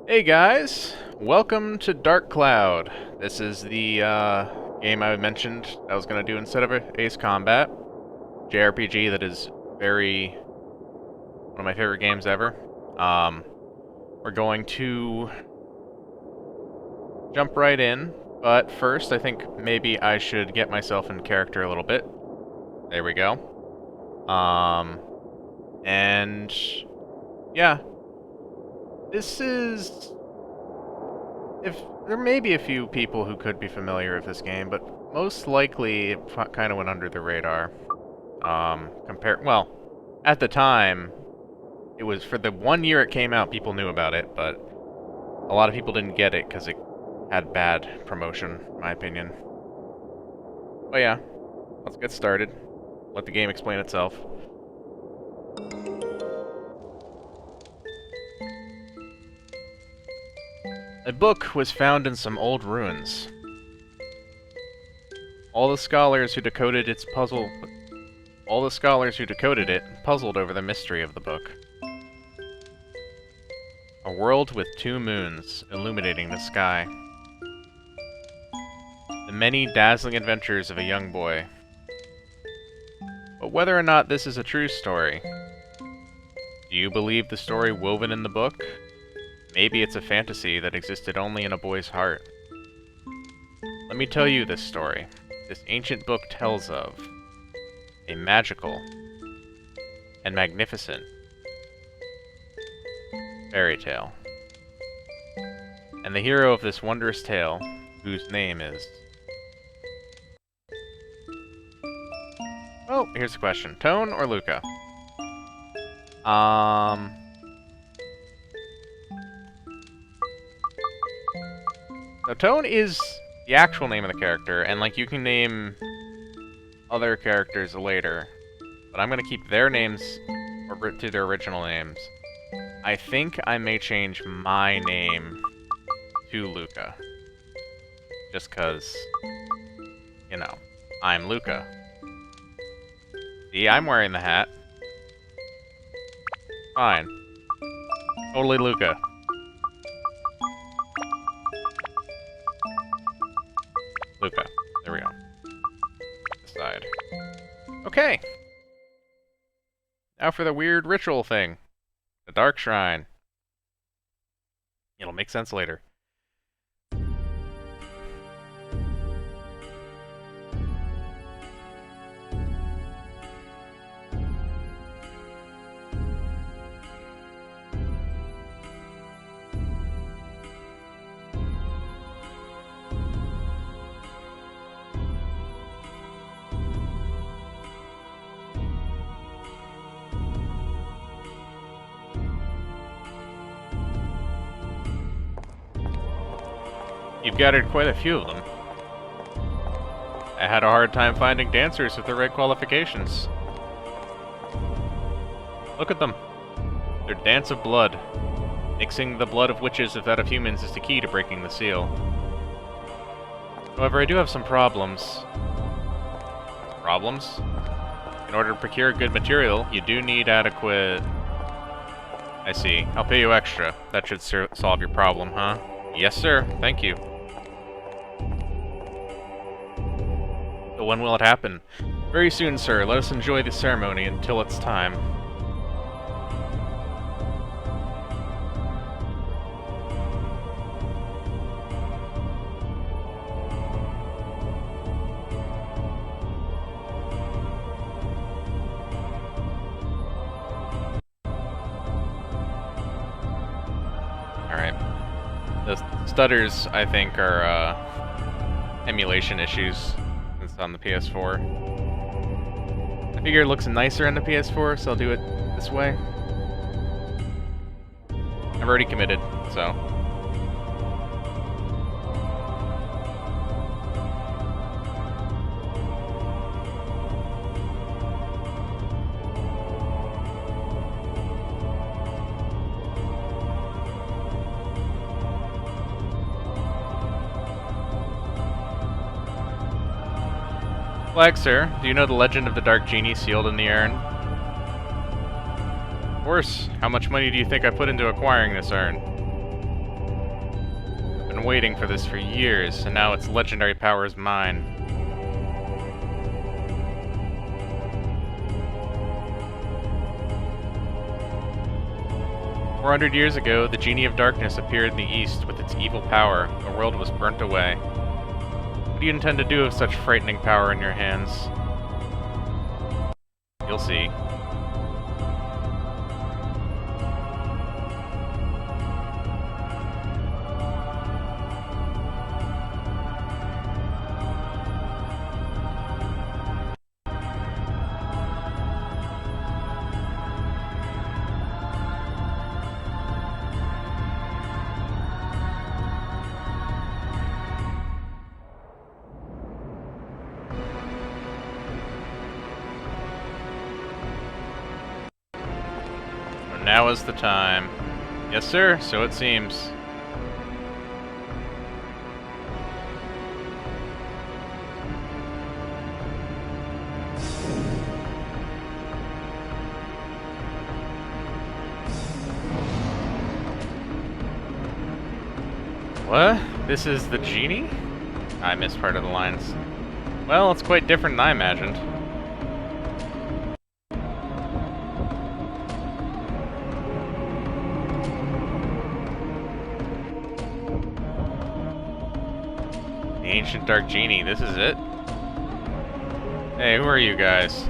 Hey guys, welcome to Dark Cloud. This is the game I mentioned I was going to do instead of Ace Combat. JRPG that is one of my favorite games ever. We're going to jump right in, but first I think maybe I should get myself in character a little bit. There we go. And yeah, this is... If there may be a few people who could be familiar with this game, but most likely it kind of went under the radar. Well, at the time, it was for the 1 year it came out, people knew about it, but a lot of people didn't get it because it had bad promotion, in my opinion. But yeah, let's get started. Let the game explain itself. A book was found in some old ruins. All the scholars who decoded it puzzled over the mystery of the book. A world with 2 moons illuminating the sky. The many dazzling adventures of a young boy. But whether or not this is a true story, do you believe the story woven in the book? Maybe it's a fantasy that existed only in a boy's heart. Let me tell you this story. This ancient book tells of a magical and magnificent fairy tale. And the hero of this wondrous tale, whose name is... Oh, here's the question. Tone or Luca? So Tone is the actual name of the character, and like you can name other characters later, but I'm gonna keep their names to their original names. I think I may change my name to Luca, just cause, you know, I'm Luca. See, I'm wearing the hat. Fine. Totally Luca. Luca. There we go. This side. Okay. Now for the weird ritual thing. The Dark Shrine. It'll make sense later. You've gathered quite a few of them. I had a hard time finding dancers with the right qualifications. Look at them. Their dance of blood. Mixing the blood of witches with that of humans is the key to breaking the seal. However, I do have some problems. Problems? In order to procure good material, you do need adequate... I see. I'll pay you extra. That should solve your problem, huh? Yes, sir. Thank you. But when will it happen? Very soon, sir. Let us enjoy the ceremony until it's time. Alright. The stutters, I think, are emulation issues. It's on the PS4. I figure it looks nicer on the PS4, so I'll do it this way. I've already committed, so... Flag, sir. Do you know the legend of the Dark Genie sealed in the urn? Of course. How much money do you think I put into acquiring this urn? been waiting for this for years, and now its legendary power is mine. 400 years ago, the Genie of Darkness appeared in the east with its evil power. The world was burnt away. What do you intend to do with such frightening power in your hands? You'll see. Now is the time. Yes, sir, so it seems. What? This is the Genie? I missed part of the lines. Well, it's quite different than I imagined. The Ancient Dark Genie, this is it? Hey, who are you guys?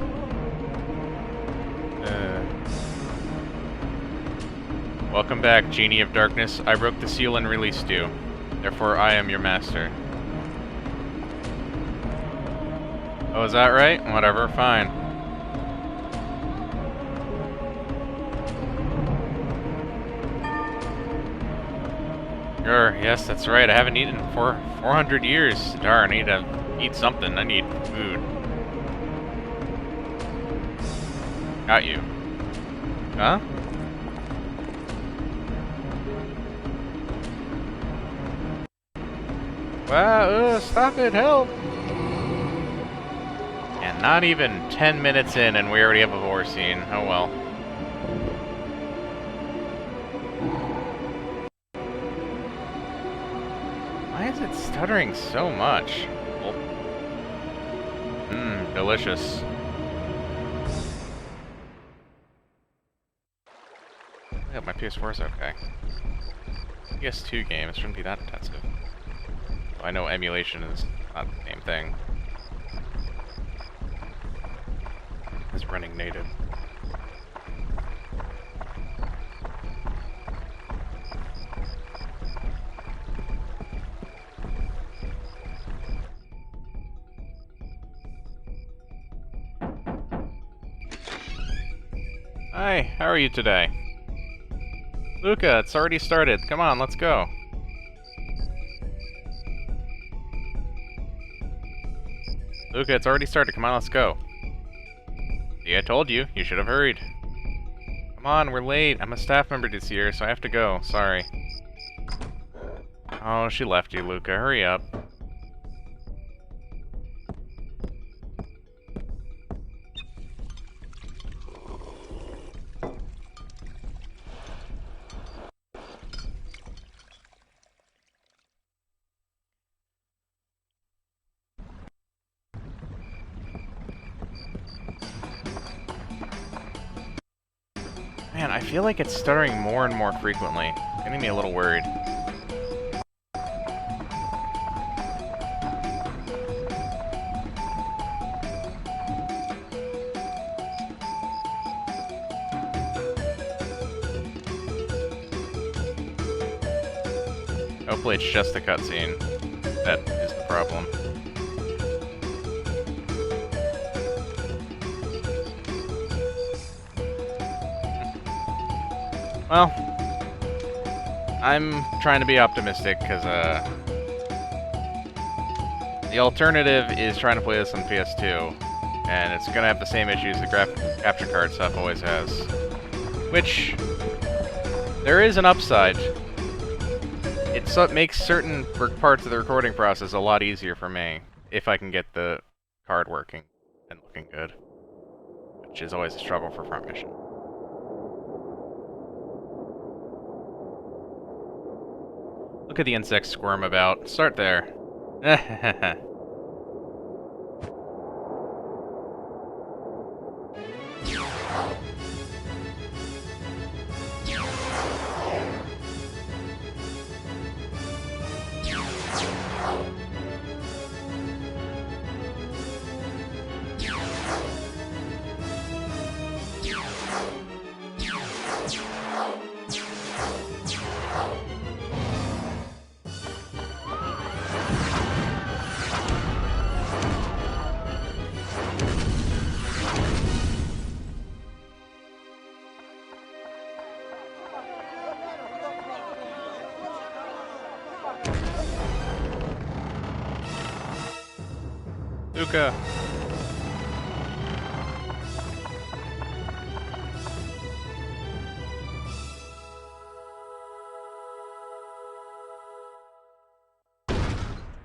Welcome back, Genie of Darkness. I broke the seal and released you. Therefore, I am your master. Oh, is that right? Whatever, fine. Sure, yes, that's right. I haven't eaten for 400 years. Darn, I need to eat something. I need food. Got you. Huh? Wow, stop it, help! And not even 10 minutes in and we already have a war scene. Oh well. Why is it stuttering so much? Mmm, delicious. Yeah, my PS4 is okay. PS2 game, shouldn't be that intensive. I know emulation is not the same thing as running native. Hi, how are you today? Luca, it's already started. Come on, let's go. Luca, it's already started. Come on, let's go. See, I told you. You should have hurried. Come on, we're late. I'm a staff member this year, so I have to go. Sorry. Oh, she left you, Luca. Hurry up. Man, I feel like it's stuttering more and more frequently. Getting me a little worried. Hopefully it's just the cutscene that is the problem. Well, I'm trying to be optimistic, because, the alternative is trying to play this on PS2, and it's gonna have the same issues the capture card stuff always has. Which, there is an upside. It makes certain parts of the recording process a lot easier for me, if I can get the card working and looking good. Which is always a struggle for Front Mission. Look at the insects squirm about. Start there. Luca.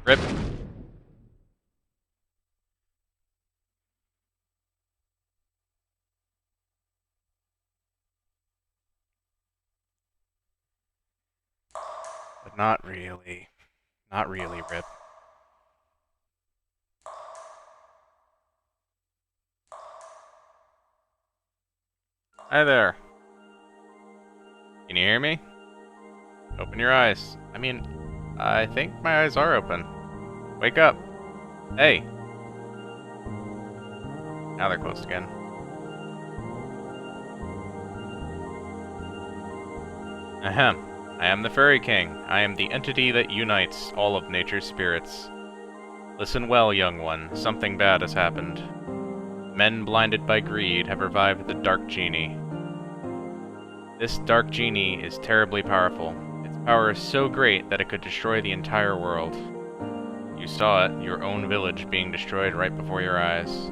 Rip. But not really. Not really, Rip. Hi there. Can you hear me? Open your eyes. I mean, I think my eyes are open. Wake up. Hey. Now they're closed again. Ahem. I am the Fairy King. I am the entity that unites all of nature's spirits. Listen well, young one. Something bad has happened. Men blinded by greed have revived the Dark Genie. This Dark Genie is terribly powerful. Its power is so great that it could destroy the entire world. You saw it, your own village being destroyed right before your eyes.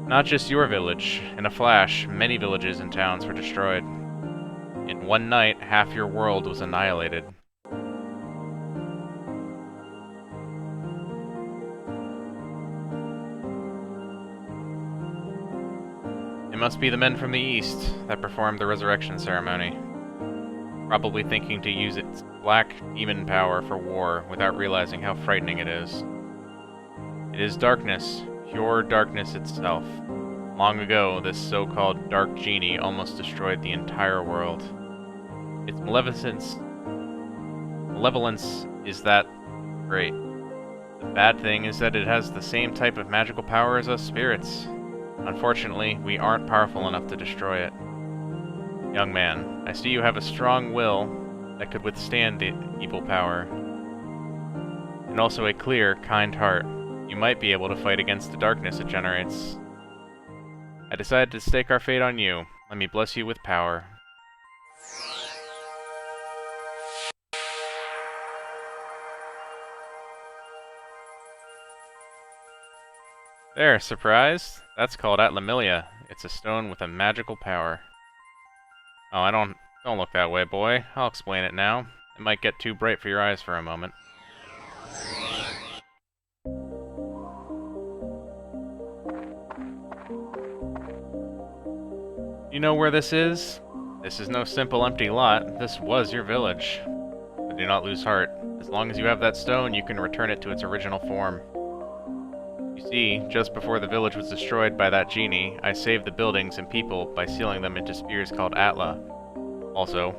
Not just your village. In a flash, many villages and towns were destroyed. In one night, half your world was annihilated. It must be the men from the east that performed the resurrection ceremony. Probably thinking to use its black demon power for war without realizing how frightening it is. It is darkness, pure darkness itself. Long ago, this so-called Dark Genie almost destroyed the entire world. Its malevolence is that great. The bad thing is that it has the same type of magical power as us spirits. Unfortunately, we aren't powerful enough to destroy it. Young man, I see you have a strong will that could withstand the evil power. And also a clear, kind heart. You might be able to fight against the darkness it generates. I decided to stake our fate on you. Let me bless you with power. There, surprised? That's called Atlamilia. It's a stone with a magical power. Oh, don't look that way, boy. I'll explain it now. It might get too bright for your eyes for a moment. You know where this is? This is no simple empty lot. This was your village. But do not lose heart. As long as you have that stone, you can return it to its original form. You see, just before the village was destroyed by that genie, I saved the buildings and people by sealing them into spears called Atla. Also,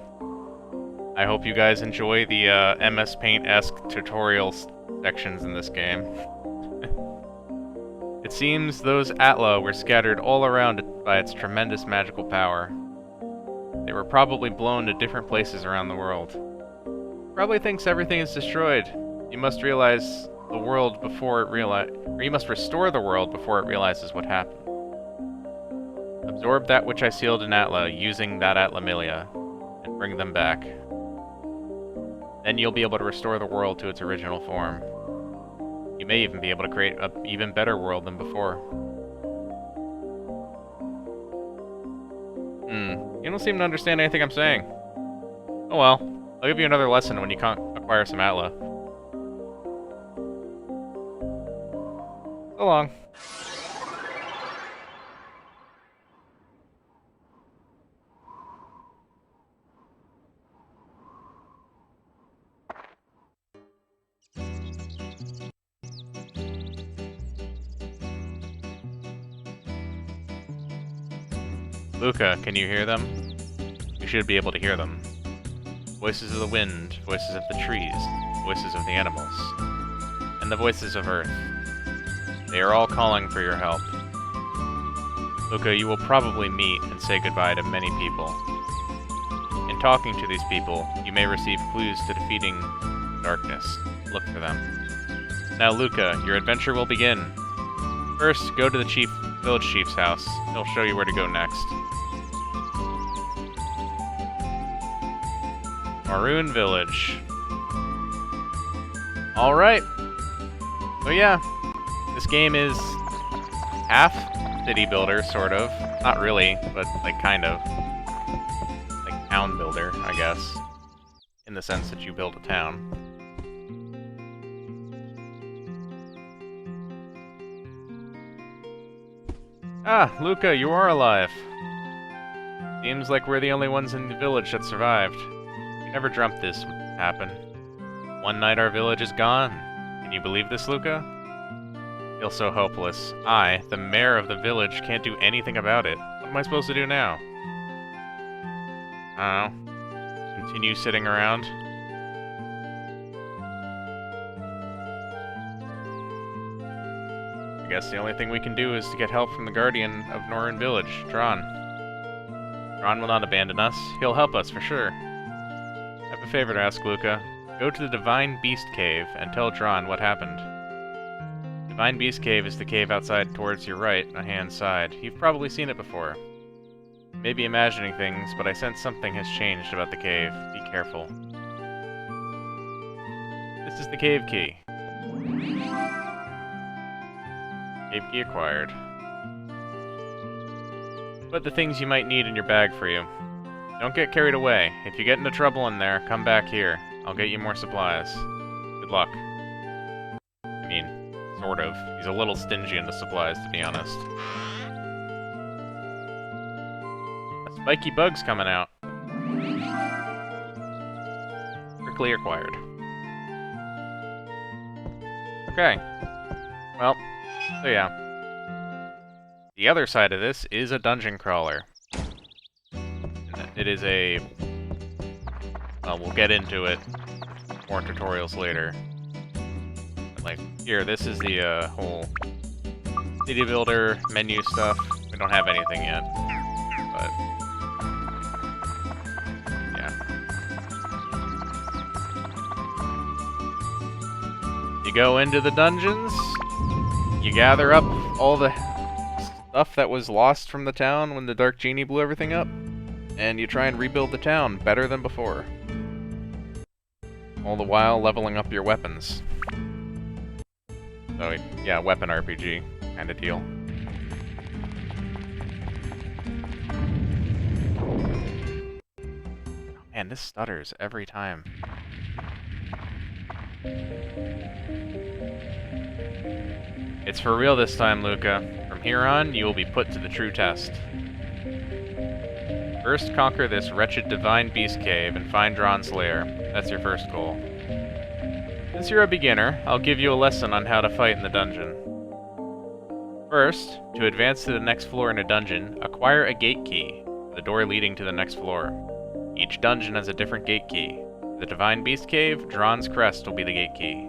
I hope you guys enjoy the MS Paint-esque tutorial sections in this game. It seems those Atla were scattered all around it by its tremendous magical power. They were probably blown to different places around the world. Probably thinks everything is destroyed. You must realize the world before it or you must restore the world before it realizes what happened. Absorb that which I sealed in Atla using that Atlamilia, and bring them back. Then you'll be able to restore the world to its original form. You may even be able to create an even better world than before. You don't seem to understand anything I'm saying. Oh well, I'll give you another lesson when you acquire some Atla. So long. Luca, can you hear them? You should be able to hear them. Voices of the wind, voices of the trees, voices of the animals, and the voices of Earth. They are all calling for your help. Luca, you will probably meet and say goodbye to many people. In talking to these people, you may receive clues to defeating the darkness. Look for them. Now, Luca, your adventure will begin. First, go to the village chief's house. He'll show you where to go next. Maroon Village. Alright. So yeah, this game is half city builder, sort of. Not really, but like kind of. Like town builder, I guess. In the sense that you build a town. Ah, Luca, you are alive. Seems like we're the only ones in the village that survived. We never dreamt this would happen. One night our village is gone. Can you believe this, Luca? I feel so hopeless. I, the mayor of the village, can't do anything about it. What am I supposed to do now? I don't know. Continue sitting around? I guess the only thing we can do is to get help from the guardian of Norun Village, Dron. Dron will not abandon us. He'll help us for sure. I have a favor to ask, Luca. Go to the Divine Beast Cave and tell Dron what happened. Divine Beast Cave is the cave outside towards your right, on hand side. You've probably seen it before. You may be imagining things, but I sense something has changed about the cave. Be careful. This is the cave key. Cave key acquired. Put the things you might need in your bag for you. Don't get carried away. If you get into trouble in there, come back here. I'll get you more supplies. Good luck. I mean, sort of. He's a little stingy into supplies, to be honest. A spiky bug's coming out. Quickly acquired. Okay. Well, so yeah. The other side of this is a dungeon crawler. It is a... well, we'll get into it. More tutorials later. But like, here, this is the whole city builder menu stuff. We don't have anything yet. But... yeah. You go into the dungeons. You gather up all the stuff that was lost from the town when the Dark Genie blew everything up. And you try and rebuild the town better than before. All the while leveling up your weapons. So, yeah, weapon RPG kind of deal. Oh, man, this stutters every time. It's for real this time, Luca. From here on, you will be put to the true test. First, conquer this wretched Divine Beast Cave and find Dron's lair. That's your first goal. Since you're a beginner, I'll give you a lesson on how to fight in the dungeon. First, to advance to the next floor in a dungeon, acquire a gate key, the door leading to the next floor. Each dungeon has a different gate key. For the Divine Beast Cave, Dron's crest will be the gate key.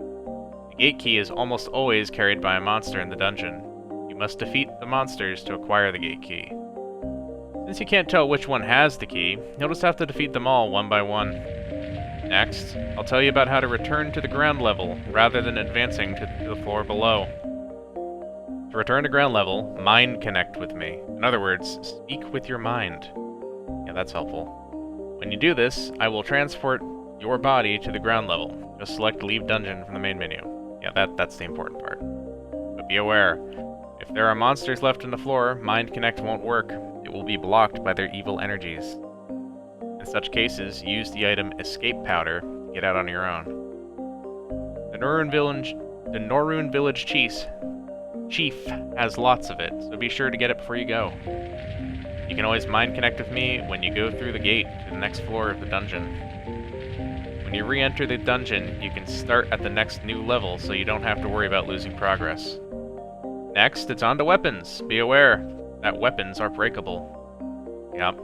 The gate key is almost always carried by a monster in the dungeon. You must defeat the monsters to acquire the gate key. Since you can't tell which one has the key, you'll just have to defeat them all one by one. Next, I'll tell you about how to return to the ground level, rather than advancing to the floor below. To return to ground level, mind connect with me. In other words, speak with your mind. Yeah, that's helpful. When you do this, I will transport your body to the ground level. Just select Leave Dungeon from the main menu. Yeah, that's the important part. But be aware, if there are monsters left on the floor, Mind Connect won't work. It will be blocked by their evil energies. In such cases, use the item Escape Powder to get out on your own. The Norun Village Chief has lots of it, so be sure to get it before you go. You can always Mind Connect with me when you go through the gate to the next floor of the dungeon. When you re-enter the dungeon, you can start at the next new level, so you don't have to worry about losing progress. Next, it's on to weapons. Be aware that weapons are breakable. Yep.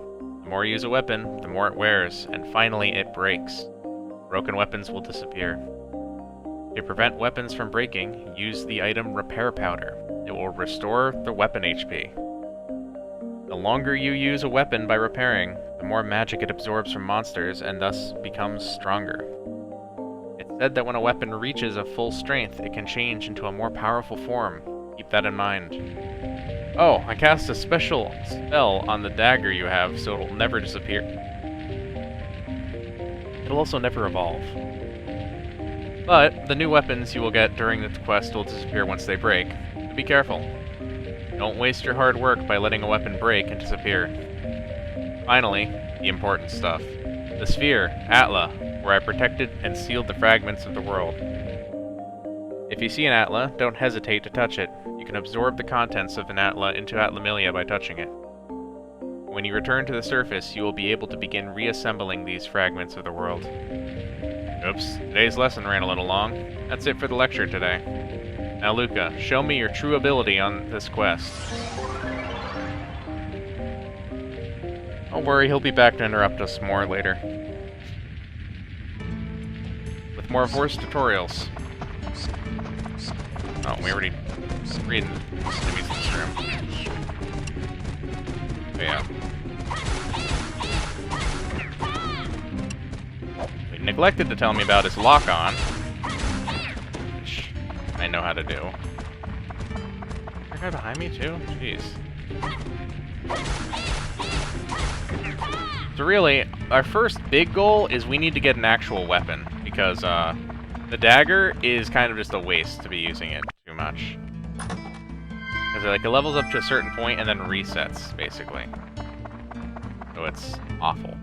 The more you use a weapon, the more it wears, and finally it breaks. Broken weapons will disappear. To prevent weapons from breaking, use the item Repair Powder. It will restore the weapon HP. The longer you use a weapon by repairing, the more magic it absorbs from monsters and thus becomes stronger. It's said that when a weapon reaches a full strength, it can change into a more powerful form. Keep that in mind. Oh, I cast a special spell on the dagger you have, so it'll never disappear. It'll also never evolve. But the new weapons you will get during the quest will disappear once they break, so be careful. Don't waste your hard work by letting a weapon break and disappear. Finally, the important stuff. The sphere, Atla, where I protected and sealed the fragments of the world. If you see an Atla, don't hesitate to touch it. You can absorb the contents of an Atla into Atlamilia by touching it. When you return to the surface, you will be able to begin reassembling these fragments of the world. Oops, today's lesson ran a little long. That's it for the lecture today. Now Luca, show me your true ability on this quest. Don't worry, he'll be back to interrupt us more later. With more voice tutorials. Oh, we already read enemies in this room. Oh, yeah. He neglected to tell me about his lock-on, which I know how to do. Is there a guy behind me, too? Jeez. So really, our first big goal is we need to get an actual weapon, because the dagger is kind of just a waste to be using it too much. Because like, it levels up to a certain point and then resets, basically. So it's awful.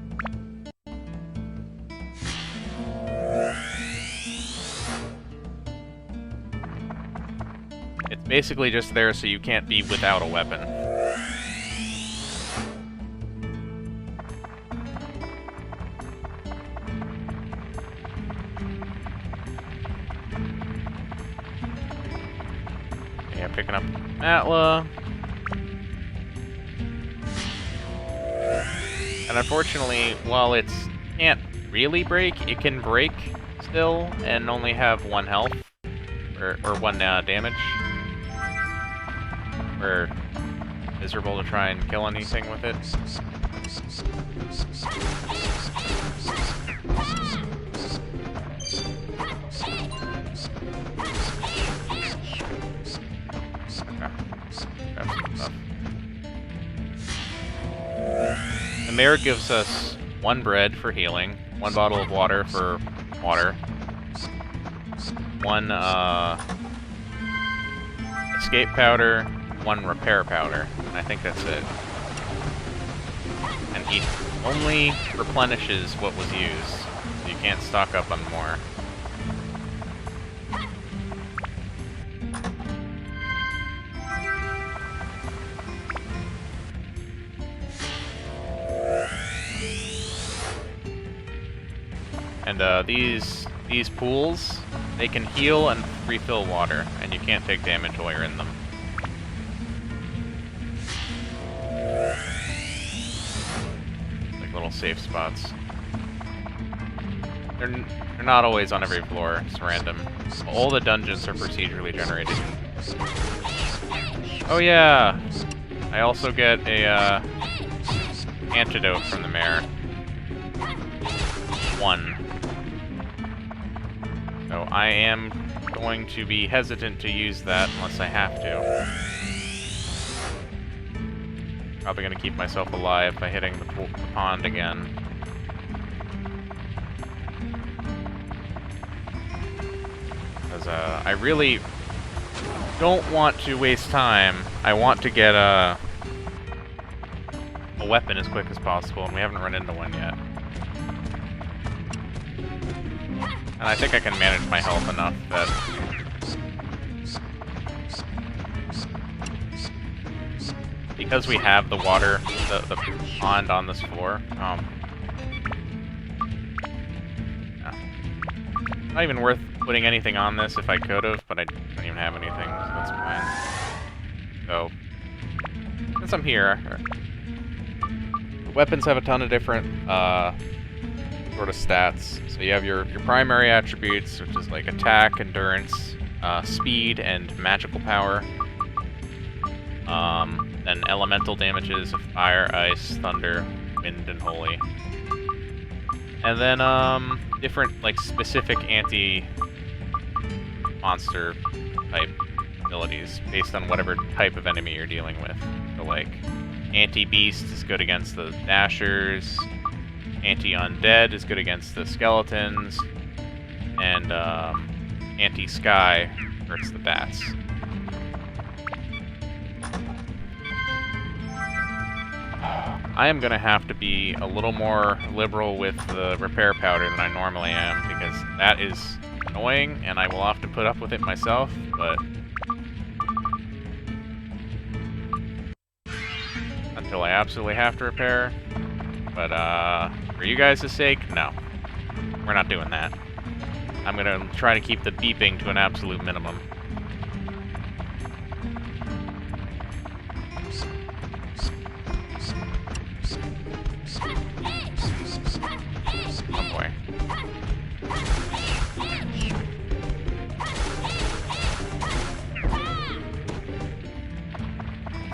It's basically just there so you can't be without a weapon. Yeah, picking up Atla. And unfortunately, while it can't really break, it can break still and only have 1 health. Or 1 damage. We're miserable to try and kill anything with it. The mayor gives us 1 bread for healing, 1 bottle of water for water, 1 escape powder, 1 repair powder, and I think that's it. And he only replenishes what was used, so you can't stock up on more. And these pools, they can heal and refill water, and you can't take damage while you're in them. Like little safe spots. They're not always on every floor, it's random. All the dungeons are procedurally generated. Oh yeah! I also get a antidote from the mayor. 1. So I am going to be hesitant to use that unless I have to. Probably going to keep myself alive by hitting the pond again. Because I really don't want to waste time. I want to get a weapon as quick as possible, and we haven't run into one yet. And I think I can manage my health enough that... Because we have the water, the pond on this floor, yeah. Not even worth putting anything on this if I could've, but I don't even have anything, so that's fine. So, since I'm here, weapons have a ton of different sort of stats. So you have your primary attributes, which is like attack, endurance, speed, and magical power. Then elemental damages of fire, ice, thunder, wind, and holy. And then different like specific anti-monster type abilities based on whatever type of enemy you're dealing with. So like anti-beast is good against the dashers, anti-undead is good against the skeletons, and anti-sky hurts the bats. I am going to have to be a little more liberal with the repair powder than I normally am, because that is annoying, and I will have to put up with it myself, but until I absolutely have to repair. But, for you guys' sake, no. We're not doing that. I'm going to try to keep the beeping to an absolute minimum. Oh boy.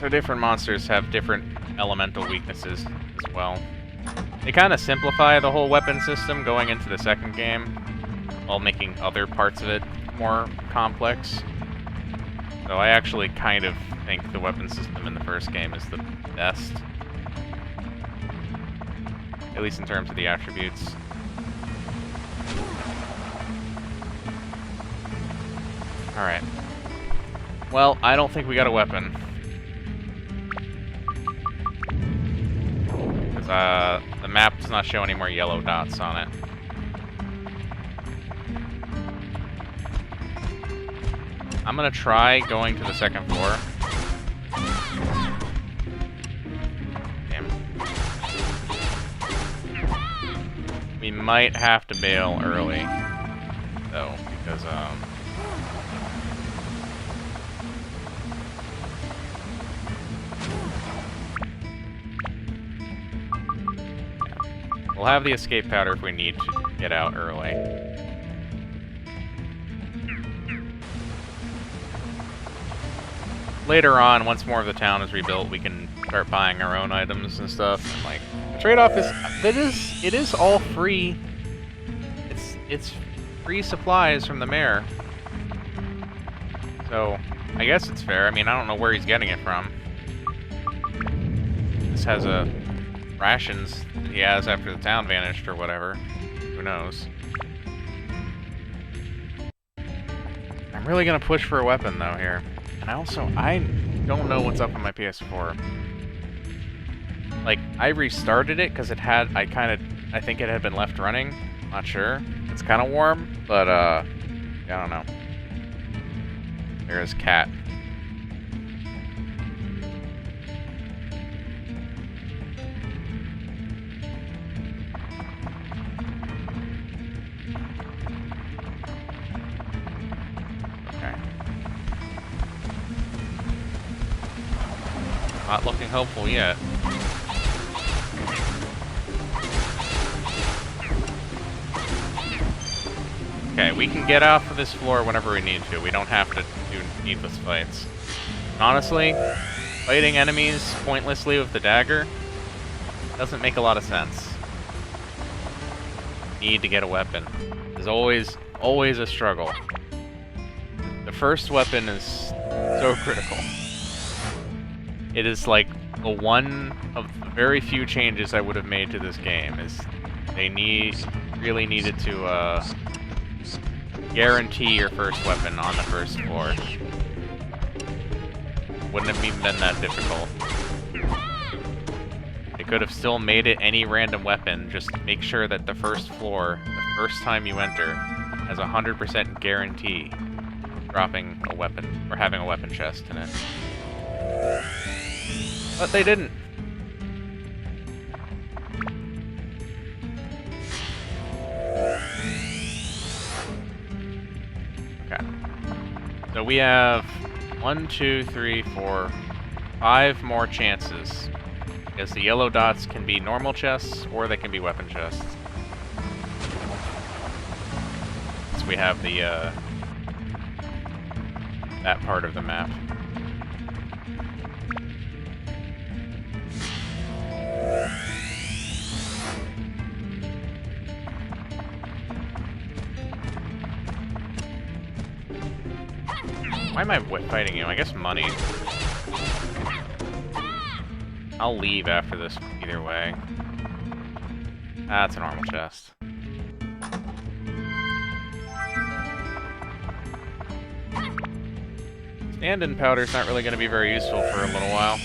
So different monsters have different elemental weaknesses as well. They kind of simplify the whole weapon system going into the second game, while making other parts of it more complex. So I actually kind of think the weapon system in the first game is the best. At least in terms of the attributes. Alright. Well, I don't think we got a weapon. Because, the map does not show any more yellow dots on it. I'm gonna try going to the second floor. Damn. We might have to bail early, though, because, we'll have the escape powder if we need to get out early. Later on, once more of the town is rebuilt, we can start buying our own items and stuff. And like, the trade-off is it is all free. It's free supplies from the mayor. So I guess it's fair. I mean, I don't know where he's getting it from. This has a rations that he has after the town vanished or whatever. Who knows? I'm really gonna push for a weapon though here. And I don't know what's up on my PS4. Like, I restarted it because it had, I think it had been left running. Not sure. It's kind of warm, but, I don't know. There's Cat. Not looking hopeful yet. Okay, we can get off of this floor whenever we need to. We don't have to do needless fights. Honestly, fighting enemies pointlessly with the dagger doesn't make a lot of sense. Need to get a weapon. There's always a struggle. The first weapon is so critical. It is like the one of the very few changes I would have made to this game. Is they really needed to guarantee your first weapon on the first floor. Wouldn't have even been that difficult. They could have still made it any random weapon. Just make sure that the first floor, the first time you enter, has 100% guarantee of dropping a weapon or having a weapon chest in it. But they didn't. Okay. So we have 1, 2, 3, 4, 5 more chances Because the yellow dots can be normal chests, or they can be weapon chests. So we have the, that part of the map. Why am I fighting you? I guess money. I'll leave after this either way. That's a normal chest. Stand-in powder's not really going to be very useful for a little while.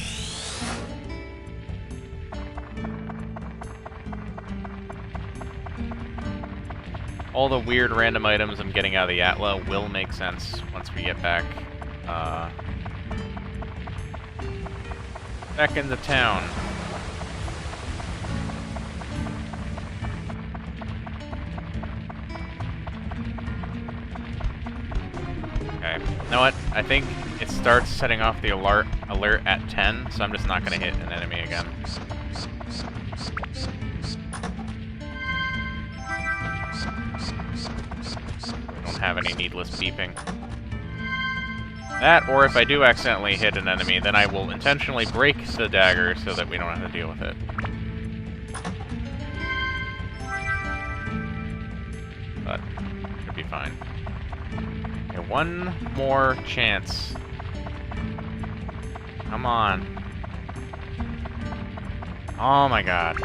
All the weird random items I'm getting out of the Atla will make sense once we get back, back in the town. Okay, you know what? I think it starts setting off the alert at 10, so I'm just not going to hit an enemy again. Have any needless beeping. That, or if I do accidentally hit an enemy, then I will intentionally break the dagger so that we don't have to deal with it. But, should be fine. Okay, one more chance. Come on. Oh my god.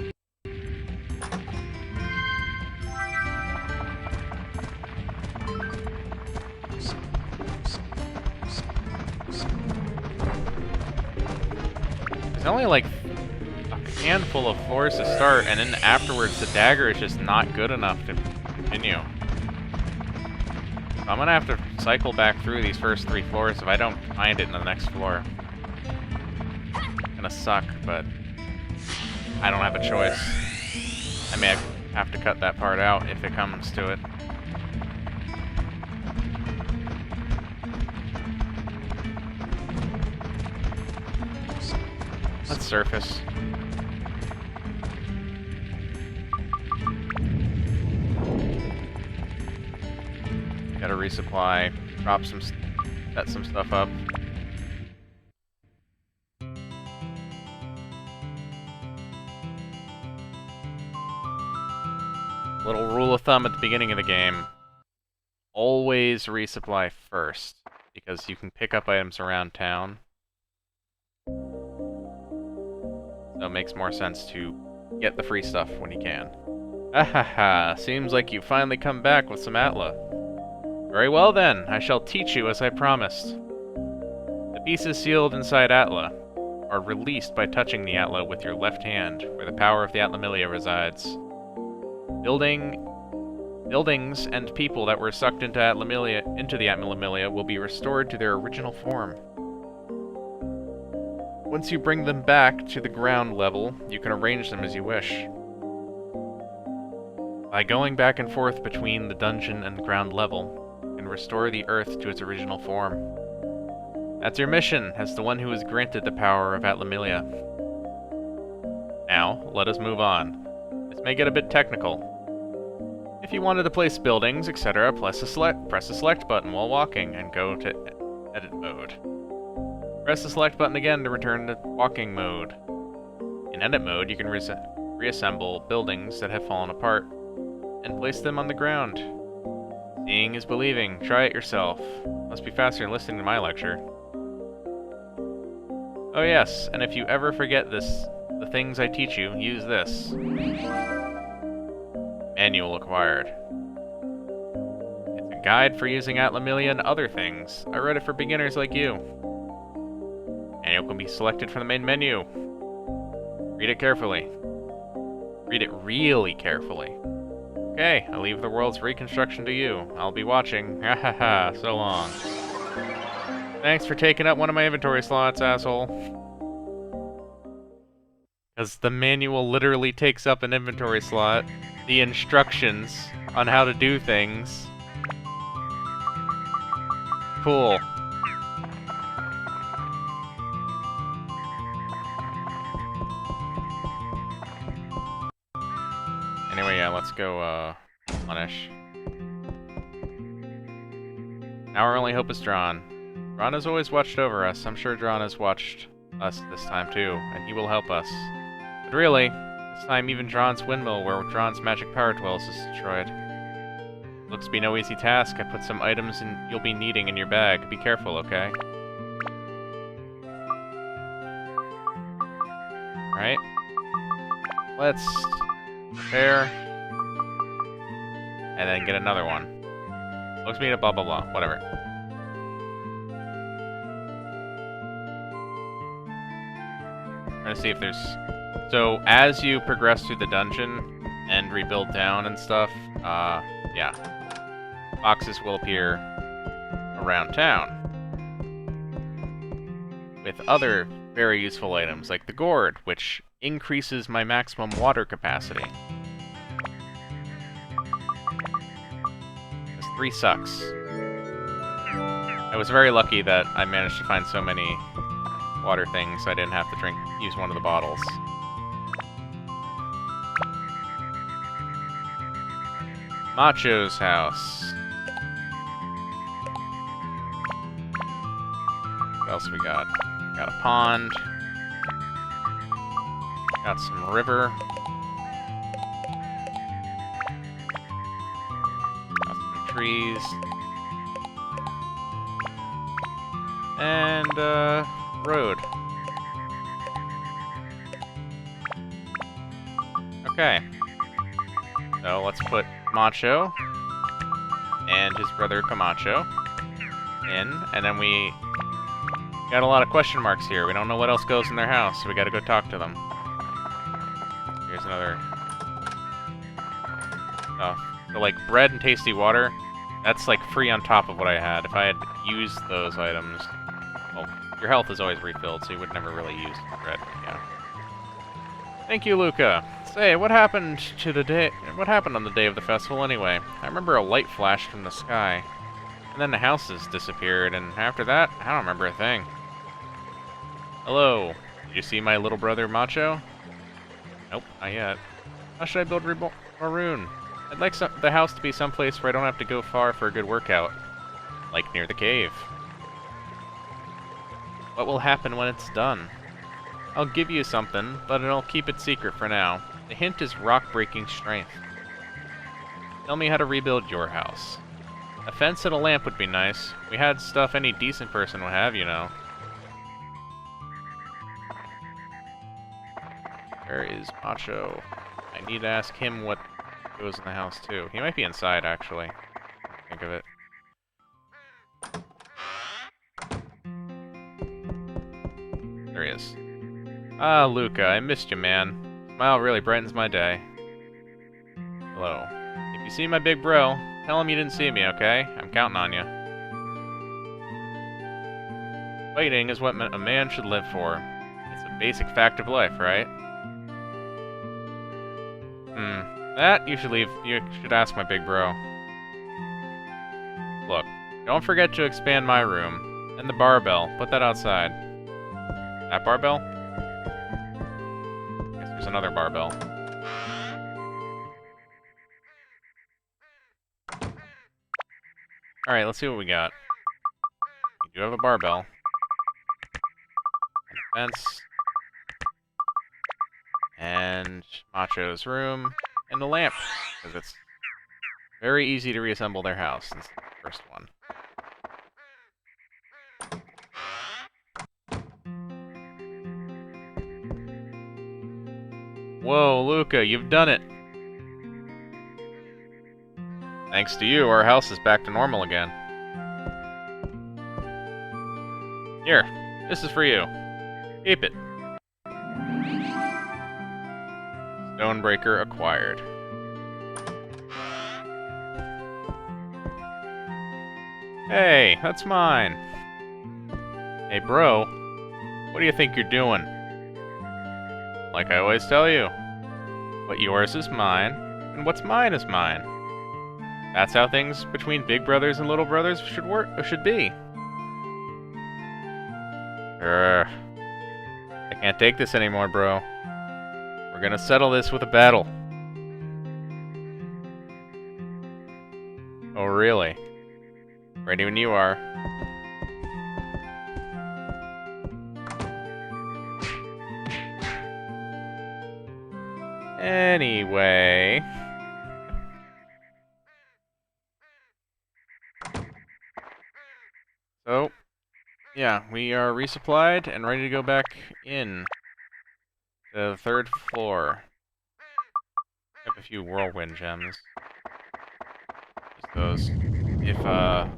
There's only like a handful of floors to start, and then afterwards the dagger is just not good enough to continue. So I'm gonna have to cycle back through these first 3 floors if I don't find it in the next floor. It's gonna suck, but I don't have a choice. I may have to cut that part out if it comes to it. Let's surface. Gotta resupply, drop some, set some stuff up. Little rule of thumb at the beginning of the game. Always resupply first, because you can pick up items around town. So it makes more sense to get the free stuff when you can. Ahaha, seems like you've finally come back with some Atla. Very well then, I shall teach you as I promised. The pieces sealed inside Atla are released by touching the Atla with your left hand, where the power of the Atlamillia resides. Buildings and people that were sucked into the Atlamillia will be restored to their original form. Once you bring them back to the ground level, you can arrange them as you wish. By going back and forth between the dungeon and the ground level, you can restore the Earth to its original form. That's your mission, as the one who was granted the power of Atlamillia. Now, let us move on. This may get a bit technical. If you wanted to place buildings, etc., press the select button while walking and go to edit mode. Press the select button again to return to walking mode. In edit mode, you can reassemble buildings that have fallen apart and place them on the ground. Seeing is believing. Try it yourself. Must be faster than listening to my lecture. Oh yes, and if you ever forget the things I teach you, use this. Manual acquired. It's a guide for using Atlamillia and other things. I read it for beginners like you. Manual can be selected from the main menu. Read it carefully. Read it really carefully. Okay, I'll leave the world's reconstruction to you. I'll be watching. Ha ha ha, so long. Thanks for taking up one of my inventory slots, asshole. Because the manual literally takes up an inventory slot. The instructions on how to do things. Cool. let's go, punish. Now our only hope is Dron. Dron has always watched over us. I'm sure Dron has watched us this time too, and he will help us. But really, this time even Dron's windmill, where Dron's magic power dwells, is destroyed. Looks to be no easy task. I put some items you'll be needing in your bag. Be careful, okay? Alright. Let's prepare. And then get another one. Looks me to blah blah blah. Whatever. Trying to see if there's... So, as you progress through the dungeon and rebuild down and stuff, yeah. Boxes will appear around town. With other very useful items, like the gourd, which increases my maximum water capacity. This 3 sucks. I was very lucky that I managed to find so many water things so I didn't have to use one of the bottles. Macho's house. What else we got? Got a pond. Got some river. Got some trees. And, road. Okay. So let's put Macho and his brother Camacho in, and then we got a lot of question marks here. We don't know what else goes in their house, so we gotta go talk to them. Here's another stuff. So, like, bread and tasty water, that's, like, free on top of what I had. If I had used those items... Well, your health is always refilled, so you would never really use bread, yeah. Thank you, Luca. Say, what happened on the day of the festival, anyway? I remember a light flashed from the sky. And then the houses disappeared, and after that, I don't remember a thing. Hello. Did you see my little brother, Macho? Nope, not yet. How should I build Maroon? I'd like the house to be someplace where I don't have to go far for a good workout. Like near the cave. What will happen when it's done? I'll give you something, but I'll keep it secret for now. The hint is rock-breaking strength. Tell me how to rebuild your house. A fence and a lamp would be nice. We had stuff any decent person would have, you know. Where is Macho? I need to ask him what goes in the house, too. He might be inside, actually. Think of it. There he is. Ah, Luca, I missed you, man. Smile really brightens my day. Hello. If you see my big bro, tell him you didn't see me, okay? I'm counting on you. Fighting is what a man should live for. It's a basic fact of life, right? That you should ask my big bro. Look, don't forget to expand my room. And the barbell. Put that outside. That barbell? Guess there's another barbell. Alright, let's see what we got. We do have a barbell. And a fence. And Macho's room. And the lamp. Because it's very easy to reassemble their house since the first one. Whoa, Luca, you've done it! Thanks to you, our house is back to normal again. Here, this is for you. Keep it. Stonebreaker acquired. Hey, that's mine. Hey, bro. What do you think you're doing? Like I always tell you. What yours is mine, and what's mine is mine. That's how things between big brothers and little brothers should be. I can't take this anymore, bro. We're gonna settle this with a battle. Oh, really? Ready when you are. Anyway... So, yeah, we are resupplied and ready to go back in to the 3rd floor. I have a few whirlwind gems. Use those if I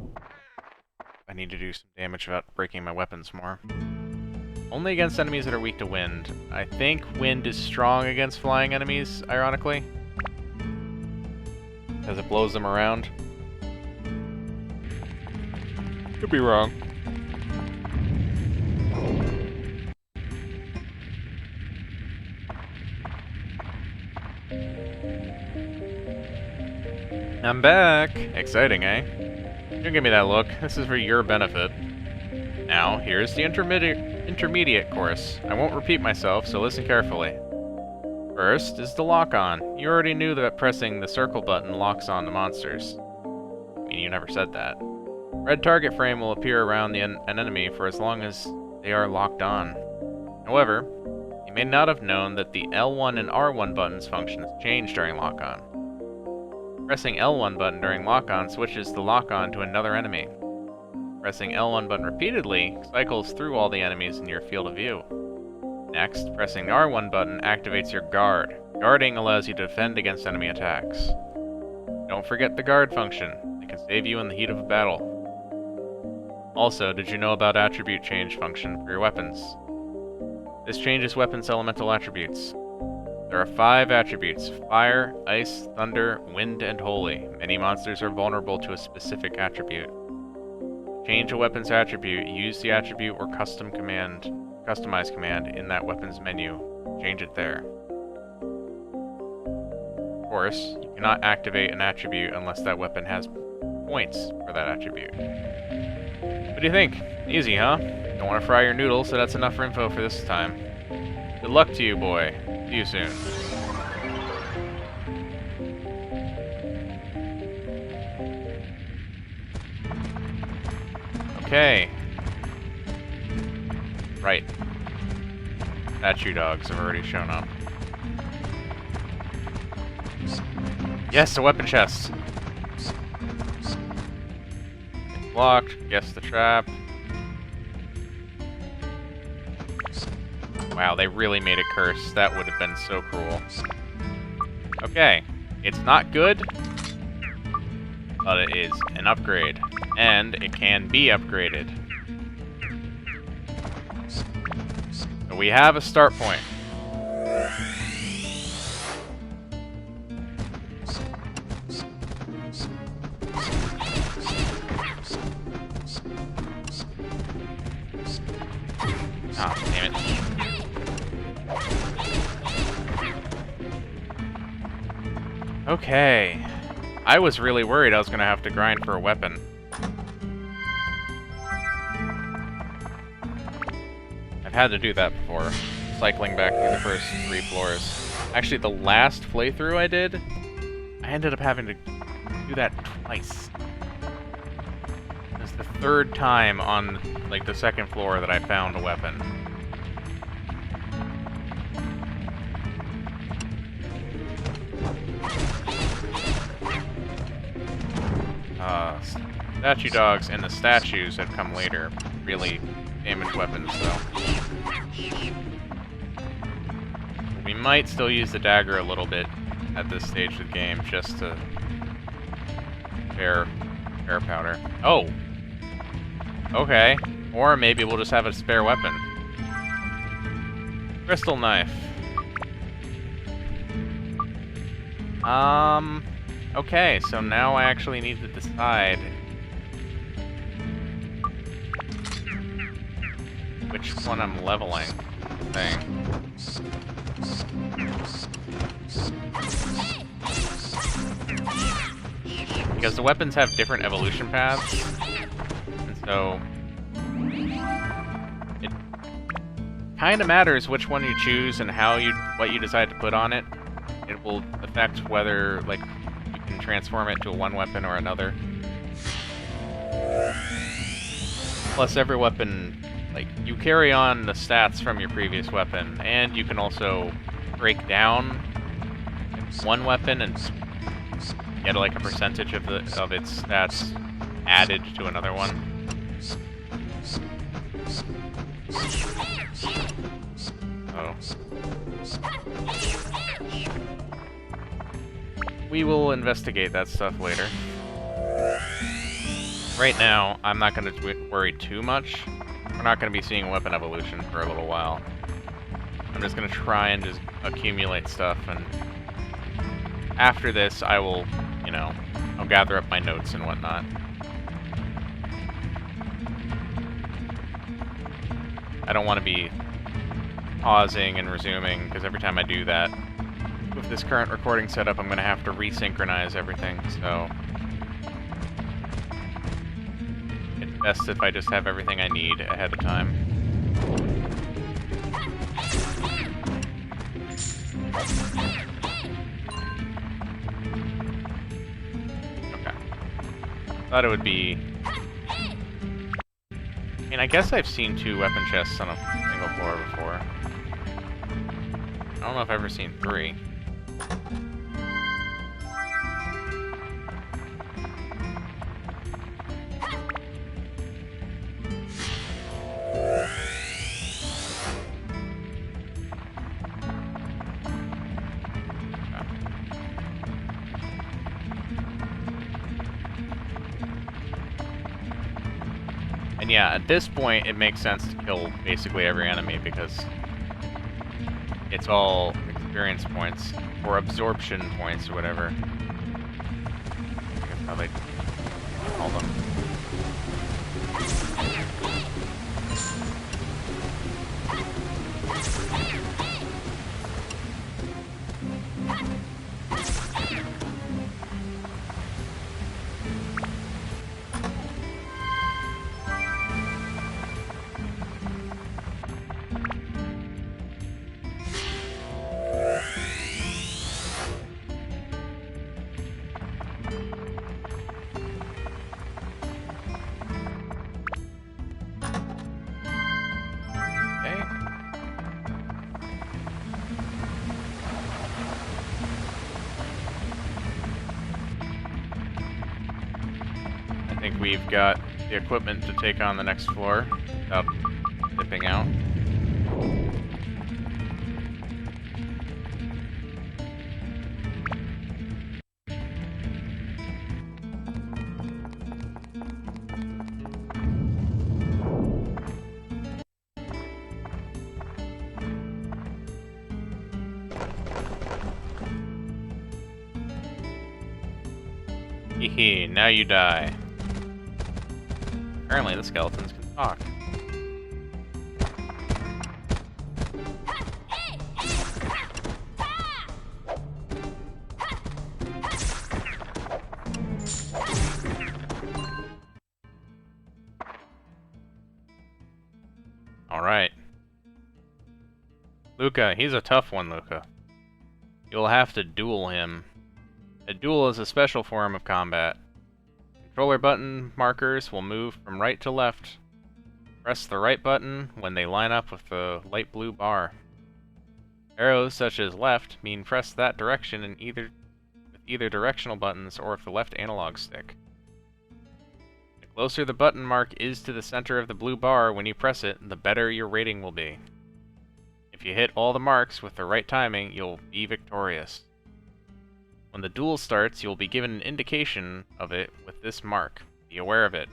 need to do some damage without breaking my weapons more. Only against enemies that are weak to wind. I think wind is strong against flying enemies, ironically. Because it blows them around. Could be wrong. I'm back! Exciting, eh? Don't give me that look. This is for your benefit. Now, here's the intermediate course. I won't repeat myself, so listen carefully. First is the lock-on. You already knew that pressing the circle button locks on the monsters. I mean, you never said that. Red target frame will appear around an enemy for as long as they are locked on. However, you may not have known that the L1 and R1 buttons functions change during lock-on. Pressing L1 button during lock-on switches the lock-on to another enemy. Pressing L1 button repeatedly cycles through all the enemies in your field of view. Next, pressing the R1 button activates your guard. Guarding allows you to defend against enemy attacks. Don't forget the guard function. It can save you in the heat of a battle. Also, did you know about attribute change function for your weapons? This changes weapons' elemental attributes. There are 5 attributes: fire, ice, thunder, wind, and holy. Many monsters are vulnerable to a specific attribute. To change a weapon's attribute, use the attribute or customize command in that weapon's menu. Change it there. Of course, you cannot activate an attribute unless that weapon has points for that attribute. What do you think? Easy, huh? Don't want to fry your noodles, so that's enough for info for this time. Good luck to you, boy. See you soon. Okay. Right. Statue dogs have already shown up. Yes, a weapon chest. It's locked. Guess the trap. Wow, they really made it curse. That would have been so cruel. Okay. It's not good, but it is an upgrade. And it can be upgraded. So we have a start point. Ah, damn it. Okay. I was really worried I was going to have to grind for a weapon. I've had to do that before, cycling back through the first 3 floors. Actually, the last playthrough I did, I ended up having to do that twice. It was the 3rd time on, like, the 2nd floor that I found a weapon. Statue dogs and the statues have come later. Really damaged weapons, though. We might still use the dagger a little bit at this stage of the game, just to spare powder. Oh! Okay. Or maybe we'll just have a spare weapon. Crystal knife. Okay, so now I actually need to decide which one I'm leveling. Because the weapons have different evolution paths, and so it kind of matters which one you choose and what you decide to put on it. It will affect whether, like, you can transform it to one weapon or another. Plus, every weapon, like, you carry on the stats from your previous weapon, and you can also break down one weapon and get like a percentage of its stats added to another one. Oh. We will investigate that stuff later. Right now, I'm not going to worry too much. We're not going to be seeing weapon evolution for a little while. I'm just going to try and just accumulate stuff, and after this, I will, you know, I'll gather up my notes and whatnot. I don't want to be pausing and resuming, because every time I do that, with this current recording setup, I'm going to have to resynchronize everything, so it's best if I just have everything I need ahead of time. Okay. Thought it would be... I mean, I guess I've seen 2 weapon chests on a single floor before. I don't know if I've ever seen 3. And yeah, at this point, it makes sense to kill basically every enemy, because it's all experience points, or absorption points, or whatever. I guess how they call them. I think we've got the equipment to take on the next floor without dipping out. Hehe, now you die. Apparently the skeletons can talk. Alright. Luca, he's a tough one, Luca. You'll have to duel him. A duel is a special form of combat. Controller button markers will move from right to left. Press the right button when they line up with the light blue bar. Arrows such as left mean press that direction in with either directional buttons or with the left analog stick. The closer the button mark is to the center of the blue bar when you press it, the better your rating will be. If you hit all the marks with the right timing, you'll be victorious. When the duel starts, you'll be given an indication of it with this mark. Be aware of it.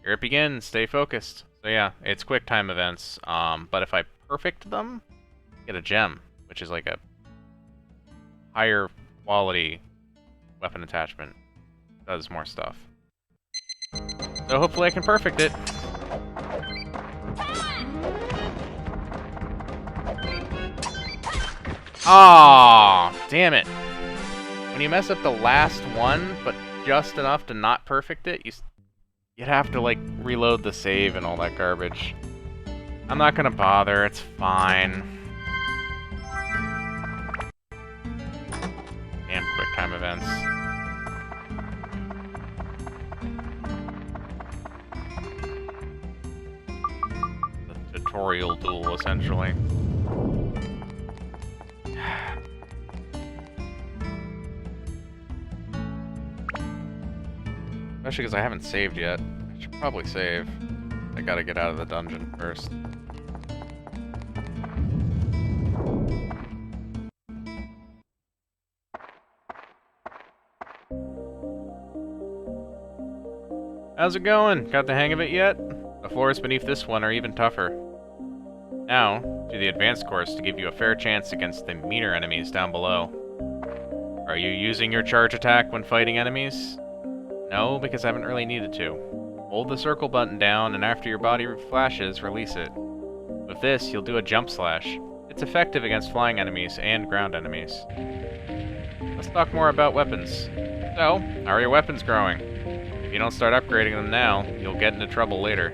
Here it begins. Stay focused. So yeah, it's quick time events, but if I perfect them, I get a gem, which is like a higher quality weapon attachment. It does more stuff. So hopefully I can perfect it. Ah, damn it. When you mess up the last one, but just enough to not perfect it, you'd have to, like, reload the save and all that garbage. I'm not gonna bother, it's fine. Damn quick time events. tutorial duel, essentially. Especially because I haven't saved yet. I should probably save. I gotta get out of the dungeon first. How's it going? Got the hang of it yet? The floors beneath this one are even tougher. Now, do the advanced course to give you a fair chance against the meaner enemies down below. Are you using your charge attack when fighting enemies? No, because I haven't really needed to. Hold the circle button down, and after your body flashes, release it. With this, you'll do a jump slash. It's effective against flying enemies and ground enemies. Let's talk more about weapons. So, how are your weapons growing? If you don't start upgrading them now, you'll get into trouble later.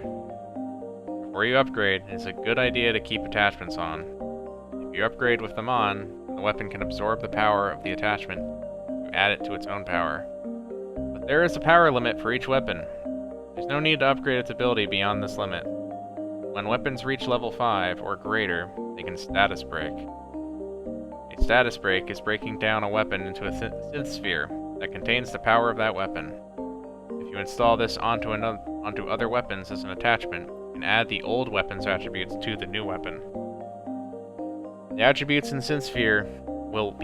Before you upgrade, it's a good idea to keep attachments on. If you upgrade with them on, the weapon can absorb the power of the attachment to add it to its own power. But there is a power limit for each weapon. There's no need to upgrade its ability beyond this limit. When weapons reach level 5 or greater, they can status break. A status break is breaking down a weapon into a synth sphere that contains the power of that weapon. If you install this onto other weapons as an attachment, you can add the old weapon's attributes to the new weapon. The attributes in synth sphere will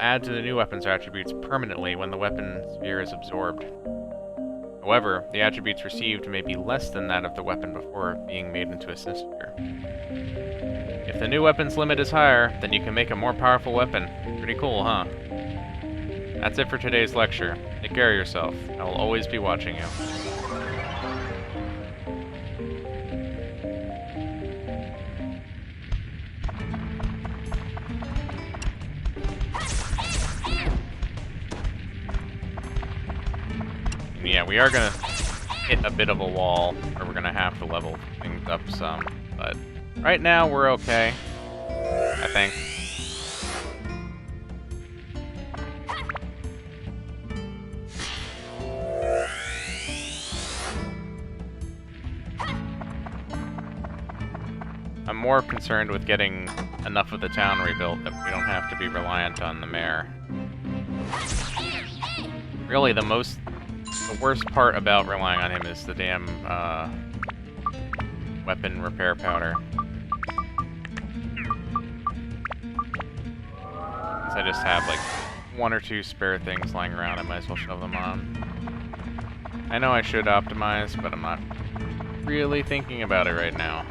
add to the new weapon's attributes permanently when the weapon sphere is absorbed. However, the attributes received may be less than that of the weapon before being made into a synth sphere. If the new weapon's limit is higher, then you can make a more powerful weapon. Pretty cool, huh? That's it for today's lecture. Take care of yourself. I will always be watching you. Yeah, we are gonna hit a bit of a wall, or we're gonna have to level things up some, but right now we're okay, I think. I'm more concerned with getting enough of the town rebuilt that we don't have to be reliant on the mayor. Really, the worst part about relying on him is the damn, weapon repair powder. Since I just have, like, 1 or 2 spare things lying around, I might as well shove them on. I know I should optimize, but I'm not really thinking about it right now.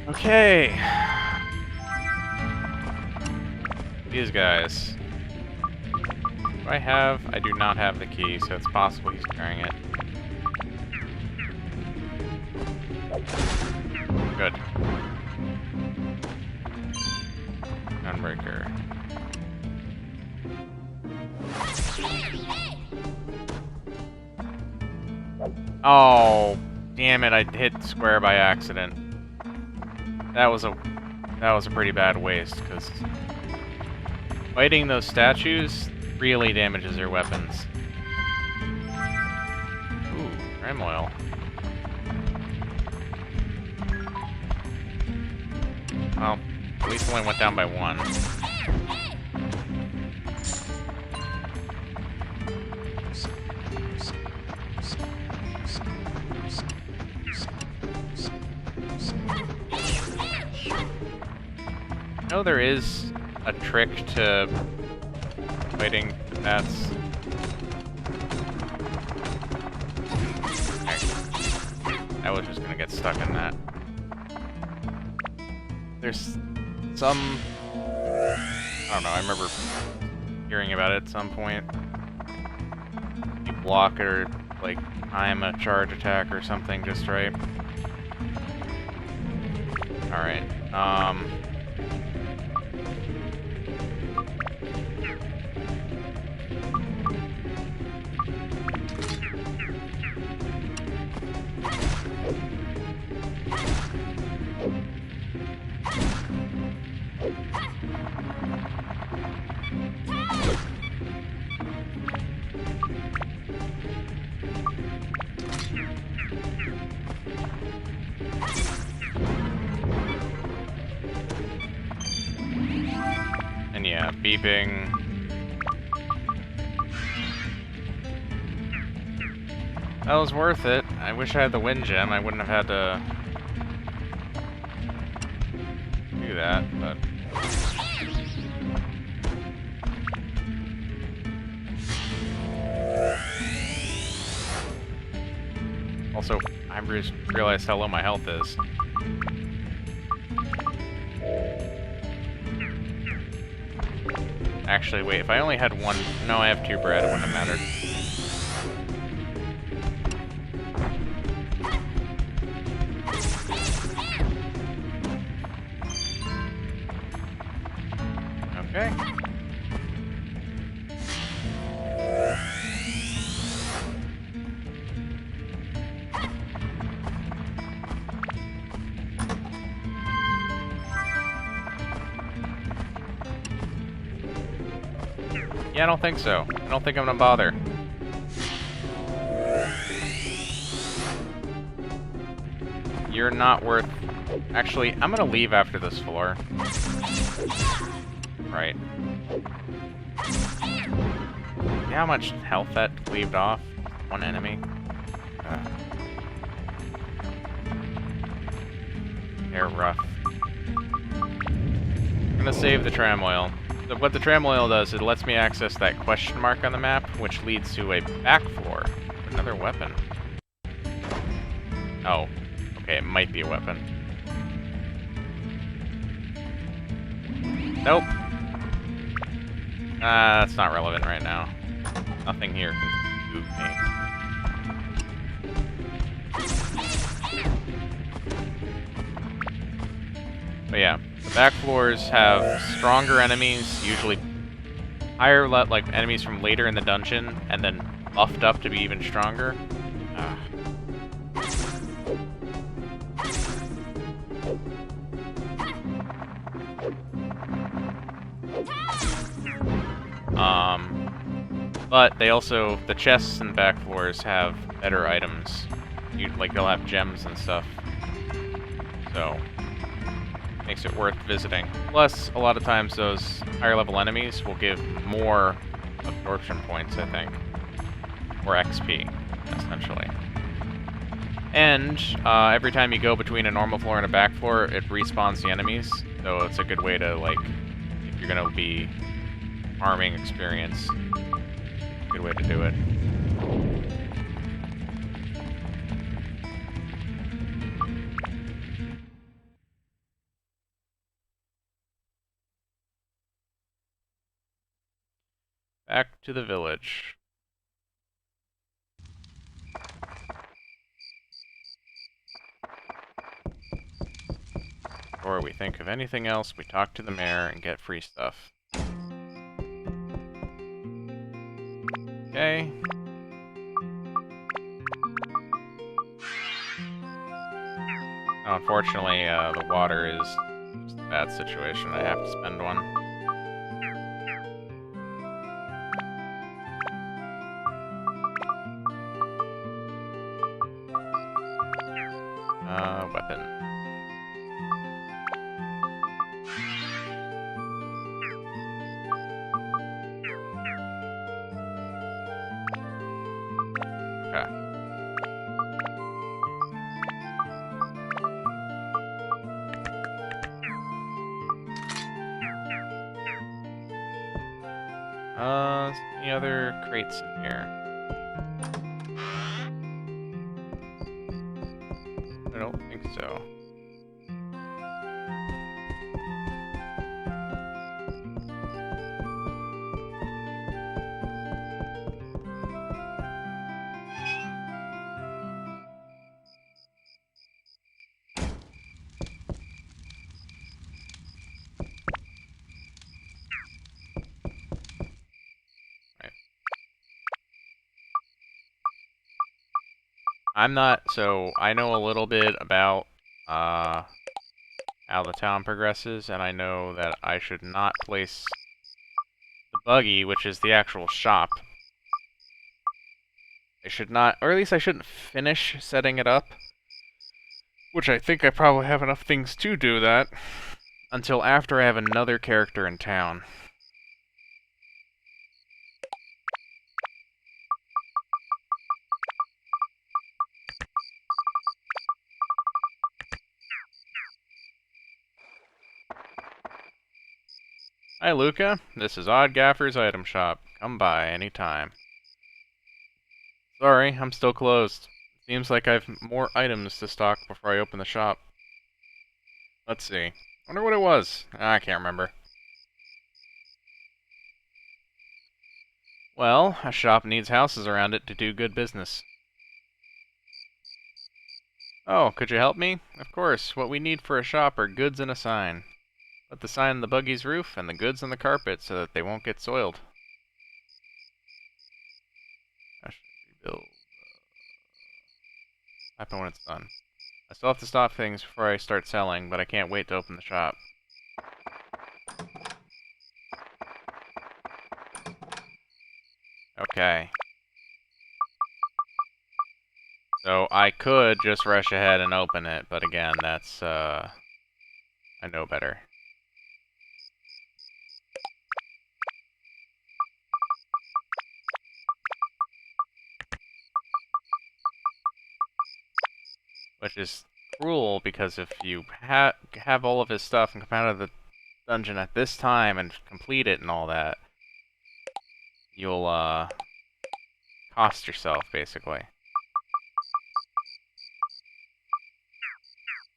Okay. These guys. Do I have? I do not have the key, so it's possible he's carrying it. Good. Gunbreaker. Oh, damn it, I hit square by accident. That was a pretty bad waste, because fighting those statues really damages your weapons. Ooh, ram oil. Well, at least only went down by 1. I know there is a trick to fighting the bats. I was just gonna get stuck in that. There's some... I don't know, I remember hearing about it at some point. You block or, like, time a charge attack or something just right. Alright, beeping. That was worth it. I wish I had the wind gem. I wouldn't have had to do that, but... Also, I just realized how low my health is. Actually, wait, if I only had one... No, I have 2 bread, it wouldn't have mattered. Okay. Yeah, I don't think so. I don't think I'm gonna bother. You're not worth... Actually, I'm gonna leave after this floor. Right. See how much health that cleaved off? One enemy? They're rough. I'm gonna save the tram oil. What the tram oil does, it lets me access that question mark on the map, which leads to a back floor. Another weapon. Oh. Okay, it might be a weapon. Nope. That's not relevant right now. Nothing here can move me. But yeah, the back floors have stronger enemies, usually higher like enemies from later in the dungeon, and then buffed up to be even stronger. But they also, the chests and back floors have better items. Like they'll have gems and stuff. So, makes it worth visiting. Plus, a lot of times those higher level enemies will give more absorption points, I think. Or XP, essentially. And, every time you go between a normal floor and a back floor, it respawns the enemies. So it's a good way to, like, if you're gonna be farming experience, good way to do it. Back to the village. Before we think of anything else, we talk to the mayor and get free stuff. Okay. Unfortunately, the water is just a bad situation. I have to spend one. Weapon. Okay. Any other crates in here? I don't think so. I'm not, so I know a little bit about how the town progresses, and I know that I should not place the buggy, which is the actual shop. I should not, or at least I shouldn't finish setting it up, which I think I probably have enough things to do that, until after I have another character in town. Hi, Luca. This is Odd Gaffer's Item Shop. Come by any time. Sorry, I'm still closed. Seems like I've more items to stock before I open the shop. Let's see. Wonder what it was. I can't remember. Well, a shop needs houses around it to do good business. Oh, could you help me? Of course, what we need for a shop are goods and a sign. Put the sign on the buggy's roof and the goods on the carpet so that they won't get soiled. I should rebuild. Happen when it's done. I still have to stop things before I start selling, but I can't wait to open the shop. Okay. So I could just rush ahead and open it, but again, that's, I know better. Which is cruel, because if you have all of his stuff and come out of the dungeon at this time and complete it and all that, you'll, cost yourself, basically.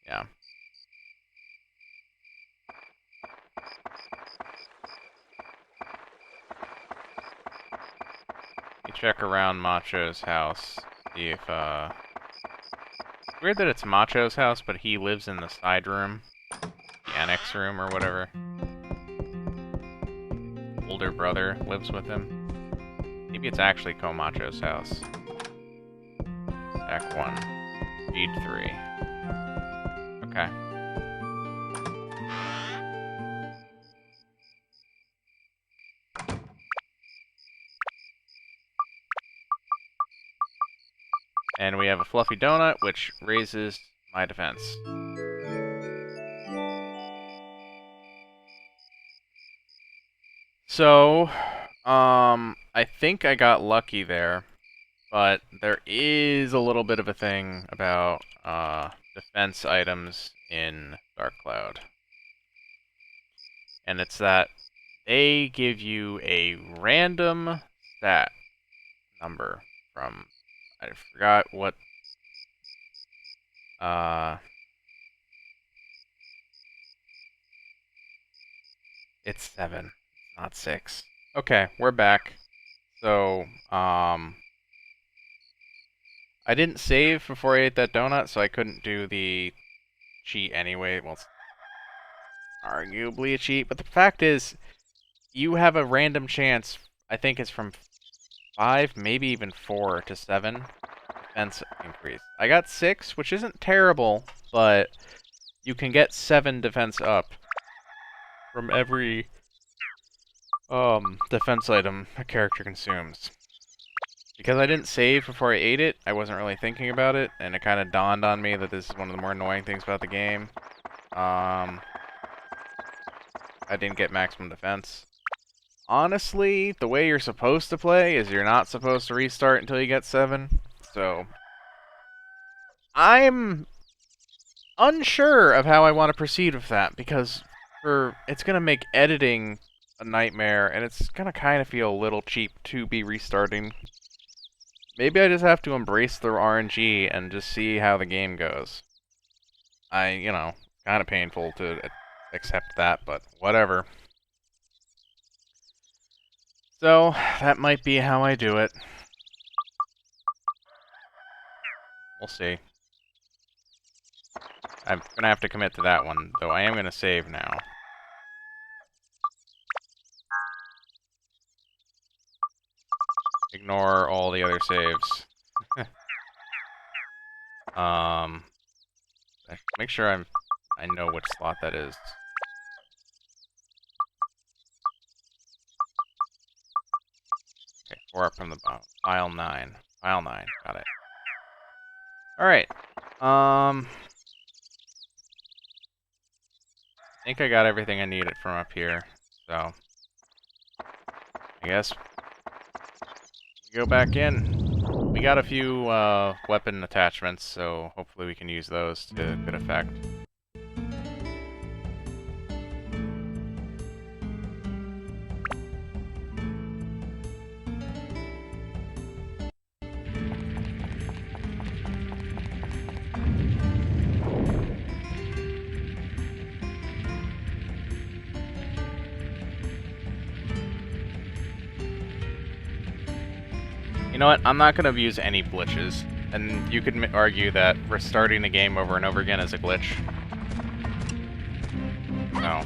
Yeah. You check around Macho's house, see if, weird that it's Macho's house, but he lives in the side room. The annex room or whatever. Older brother lives with him. Maybe it's actually Komacho's house. Act 1. Feed 3. Okay. And we have a fluffy donut, which raises my defense. So, I think I got lucky there, but there is a little bit of a thing about, defense items in Dark Cloud. And it's that they give you a random stat number from, I forgot what, it's 7, not 6. Okay, we're back. So, I didn't save before I ate that donut, so I couldn't do the cheat anyway. Well, it's arguably a cheat, but the fact is, you have a random chance, I think it's from 5, maybe even 4 to 7 defense increase. I got 6, which isn't terrible, but you can get 7 defense up from every defense item a character consumes. Because I didn't save before I ate it, I wasn't really thinking about it, and it kind of dawned on me that this is one of the more annoying things about the game. I didn't get maximum defense. Honestly, the way you're supposed to play is you're not supposed to restart until you get 7, so I'm unsure of how I want to proceed with that, because it's going to make editing a nightmare, and it's going to kind of feel a little cheap to be restarting. Maybe I just have to embrace the RNG and just see how the game goes. Kind of painful to accept that, but whatever. So, that might be how I do it. We'll see. I'm gonna have to commit to that one, though I am gonna save now. Ignore all the other saves. Make sure I know which slot that is. Okay, 4 up from the bottom. File 9. File 9. Got it. Alright. I think I got everything I needed from up here, so I guess we go back in. We got a few weapon attachments, so hopefully we can use those to good effect. know what? I'm not going to use any glitches. And you could argue that restarting the game over and over again is a glitch. No.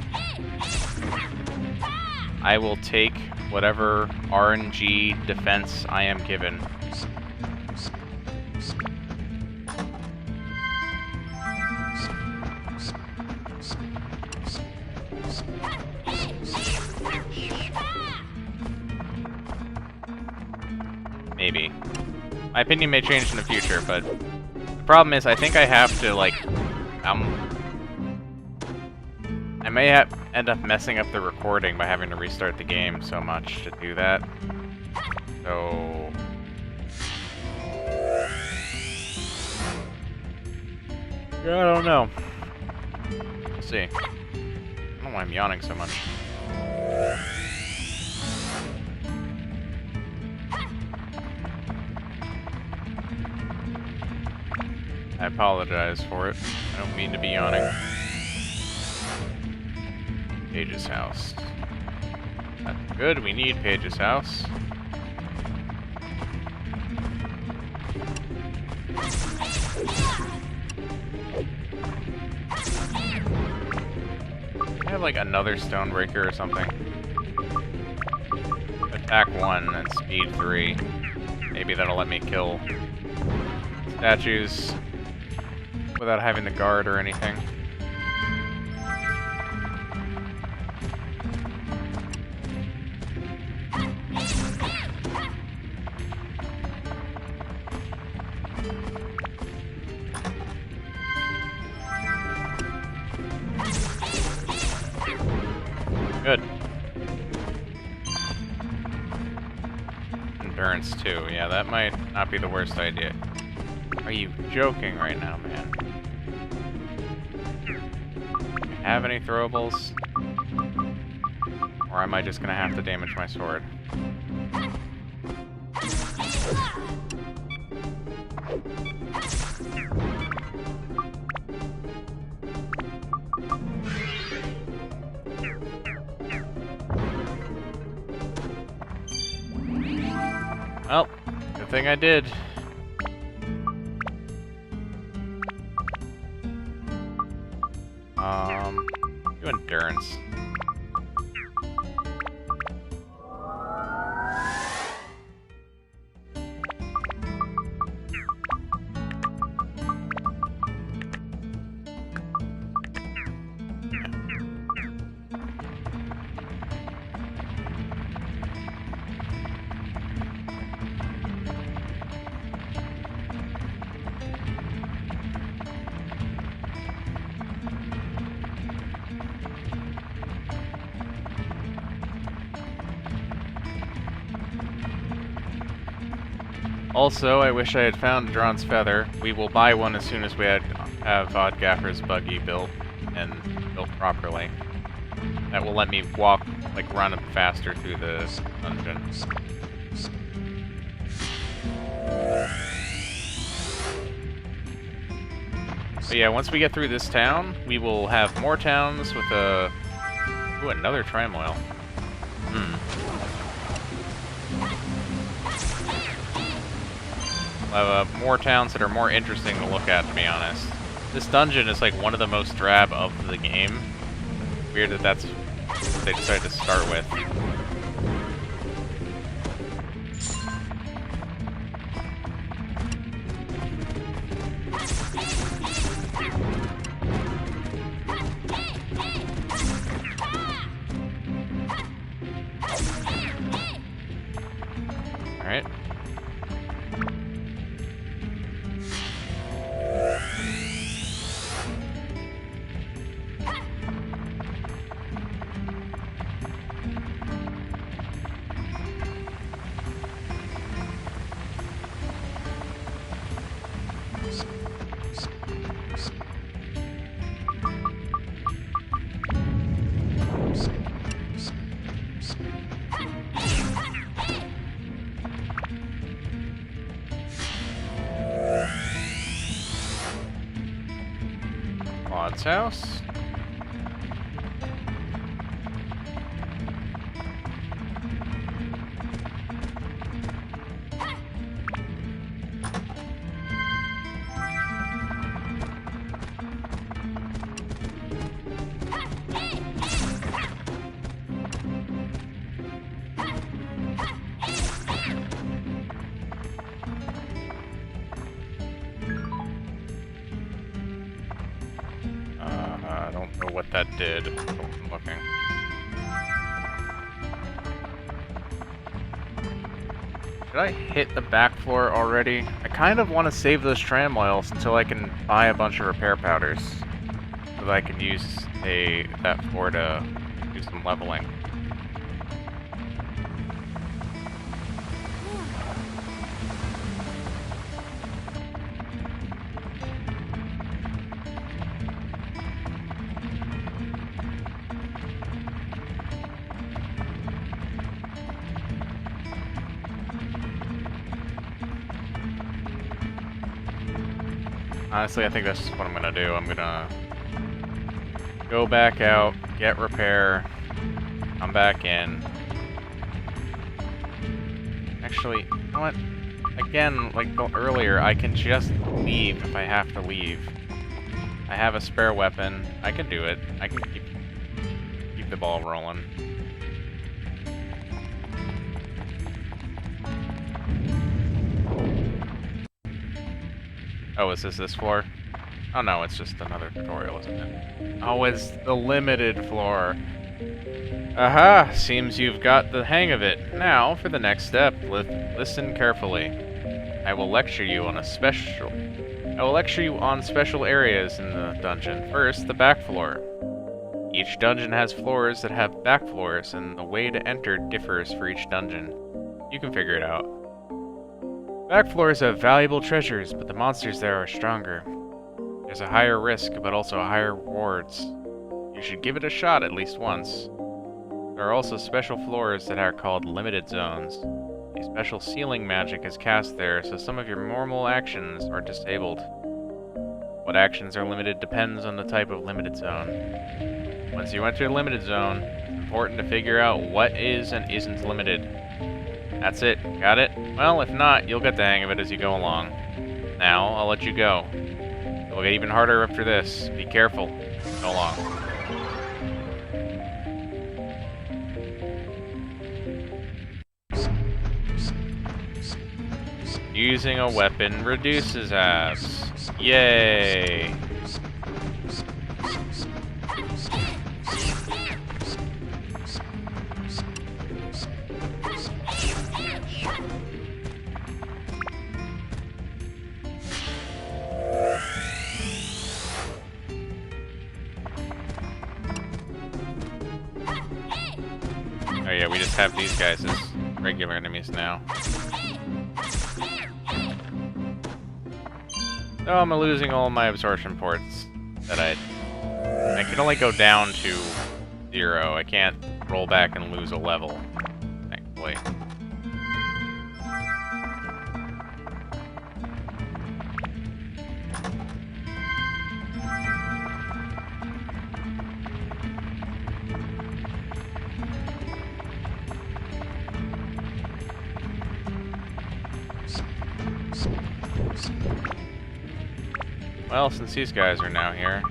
I will take whatever RNG defense I am given. Maybe. My opinion may change in the future, but the problem is I think I have to, like, I may end up messing up the recording by having to restart the game so much to do that. So... yeah, I don't know. We'll see. I don't know why I'm yawning so much. I apologize for it. I don't mean to be yawning. Paige's house. That's good, we need Paige's house. I have like another Stonebreaker or something. Attack 1 and speed 3. Maybe that'll let me kill statues without having to guard or anything. Good. Endurance 2. Yeah, that might not be the worst idea. Are you joking right now, man? Have any throwables? Or am I just gonna have to damage my sword? Well, good thing I did. Do endurance. Also, I wish I had found Drawn's Feather. We will buy one as soon as we have Oddgaffer's buggy built and built properly. That will let me walk, like run faster through the dungeon. But yeah, once we get through this town, we will have more towns with a... ooh, another Trimoil. We'll have more towns that are more interesting to look at, to be honest. This dungeon is like one of the most drab of the game. Weird that that's what they decided to start with. Alright. Claude's house. what that did. I'm looking. Should I hit the back floor already? I kind of want to save those tram oils until I can buy a bunch of repair powders. So that I can use that floor to do some leveling. Honestly, I think that's what I'm gonna do. I'm gonna go back out, get repair, come back in. Actually, you know what? Again, like earlier, I can just leave if I have to leave. I have a spare weapon. I can do it. I can keep the ball rolling. Oh, is this floor? Oh no, it's just another tutorial, isn't it? Oh, it's the limited floor. Aha! Seems you've got the hang of it. Now, for the next step, listen carefully. I will lecture you on special areas in the dungeon. First, the back floor. Each dungeon has floors that have back floors, and the way to enter differs for each dungeon. You can figure it out. Back floors have valuable treasures, but the monsters there are stronger. There's a higher risk, but also higher rewards. You should give it a shot at least once. There are also special floors that are called limited zones. A special sealing magic is cast there, so some of your normal actions are disabled. What actions are limited depends on the type of limited zone. Once you enter a limited zone, it's important to figure out what is and isn't limited. That's it. Got it? Well, if not, you'll get the hang of it as you go along. Now, I'll let you go. It will get even harder after this. Be careful. So long. Using a weapon reduces abs. Yay! Oh yeah, we just have these guys as regular enemies now. So I'm losing all my absorption ports that I can only go down to 0. I can't roll back and lose a level, thankfully. Well, since these guys are now here...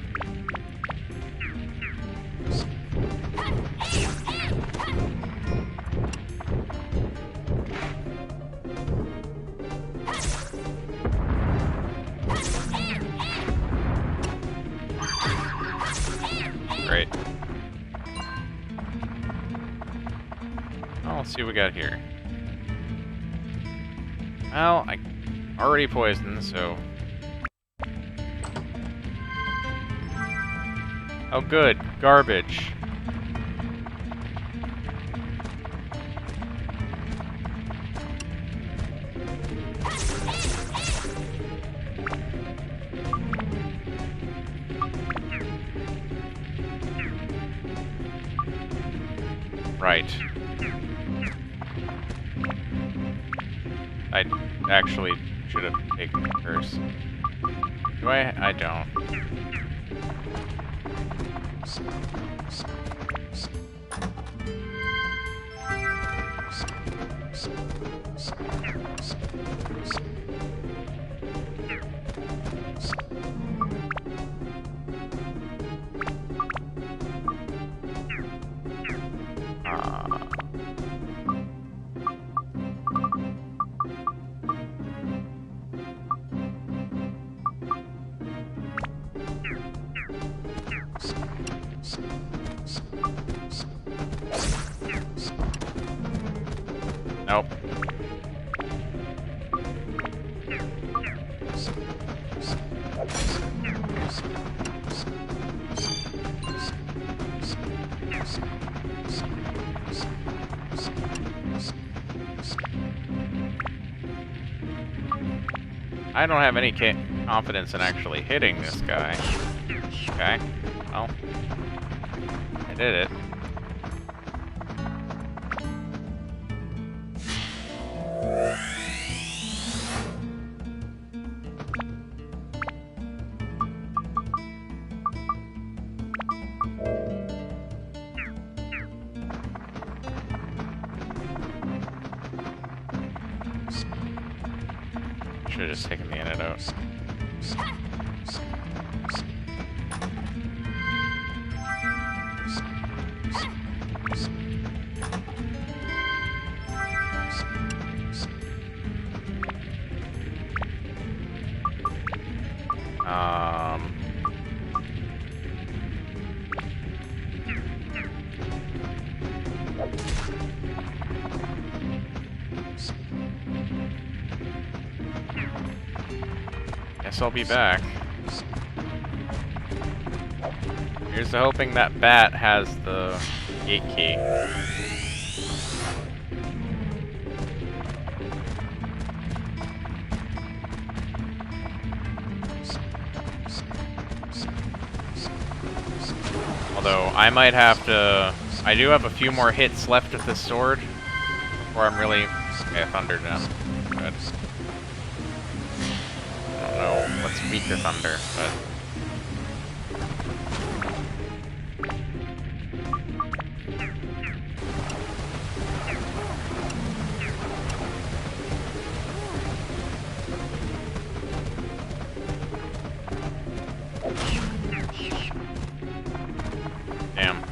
Great. Well, let's see what we got here. Well, I already poisoned, so... Oh good, garbage. Right. I actually should have taken the curse. Do I? I don't. Nope. I don't have any confidence in actually hitting this guy. Okay. Well. I did it. Should've just taken the antidote. Guess I'll be back. Here's to hoping that bat has the gate key. Although, I might have to... I do have a few more hits left with this sword before I'm really... Okay, Thunder Gem. Good. I don't know what's weak to Thunder, but... Damn.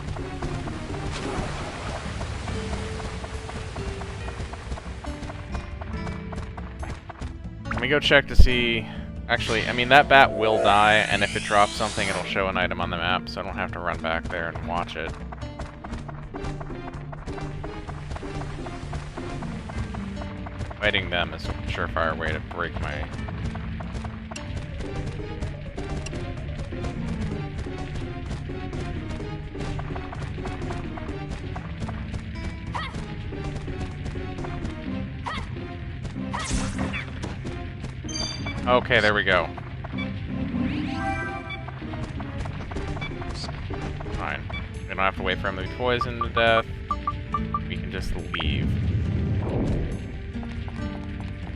Let me go check to see... Actually, I mean, that bat will die, and if it drops something, it'll show an item on the map, so I don't have to run back there and watch it. Fighting them is a surefire way to break my... Okay, there we go. Fine. We don't have to wait for him to be poisoned to death. We can just leave.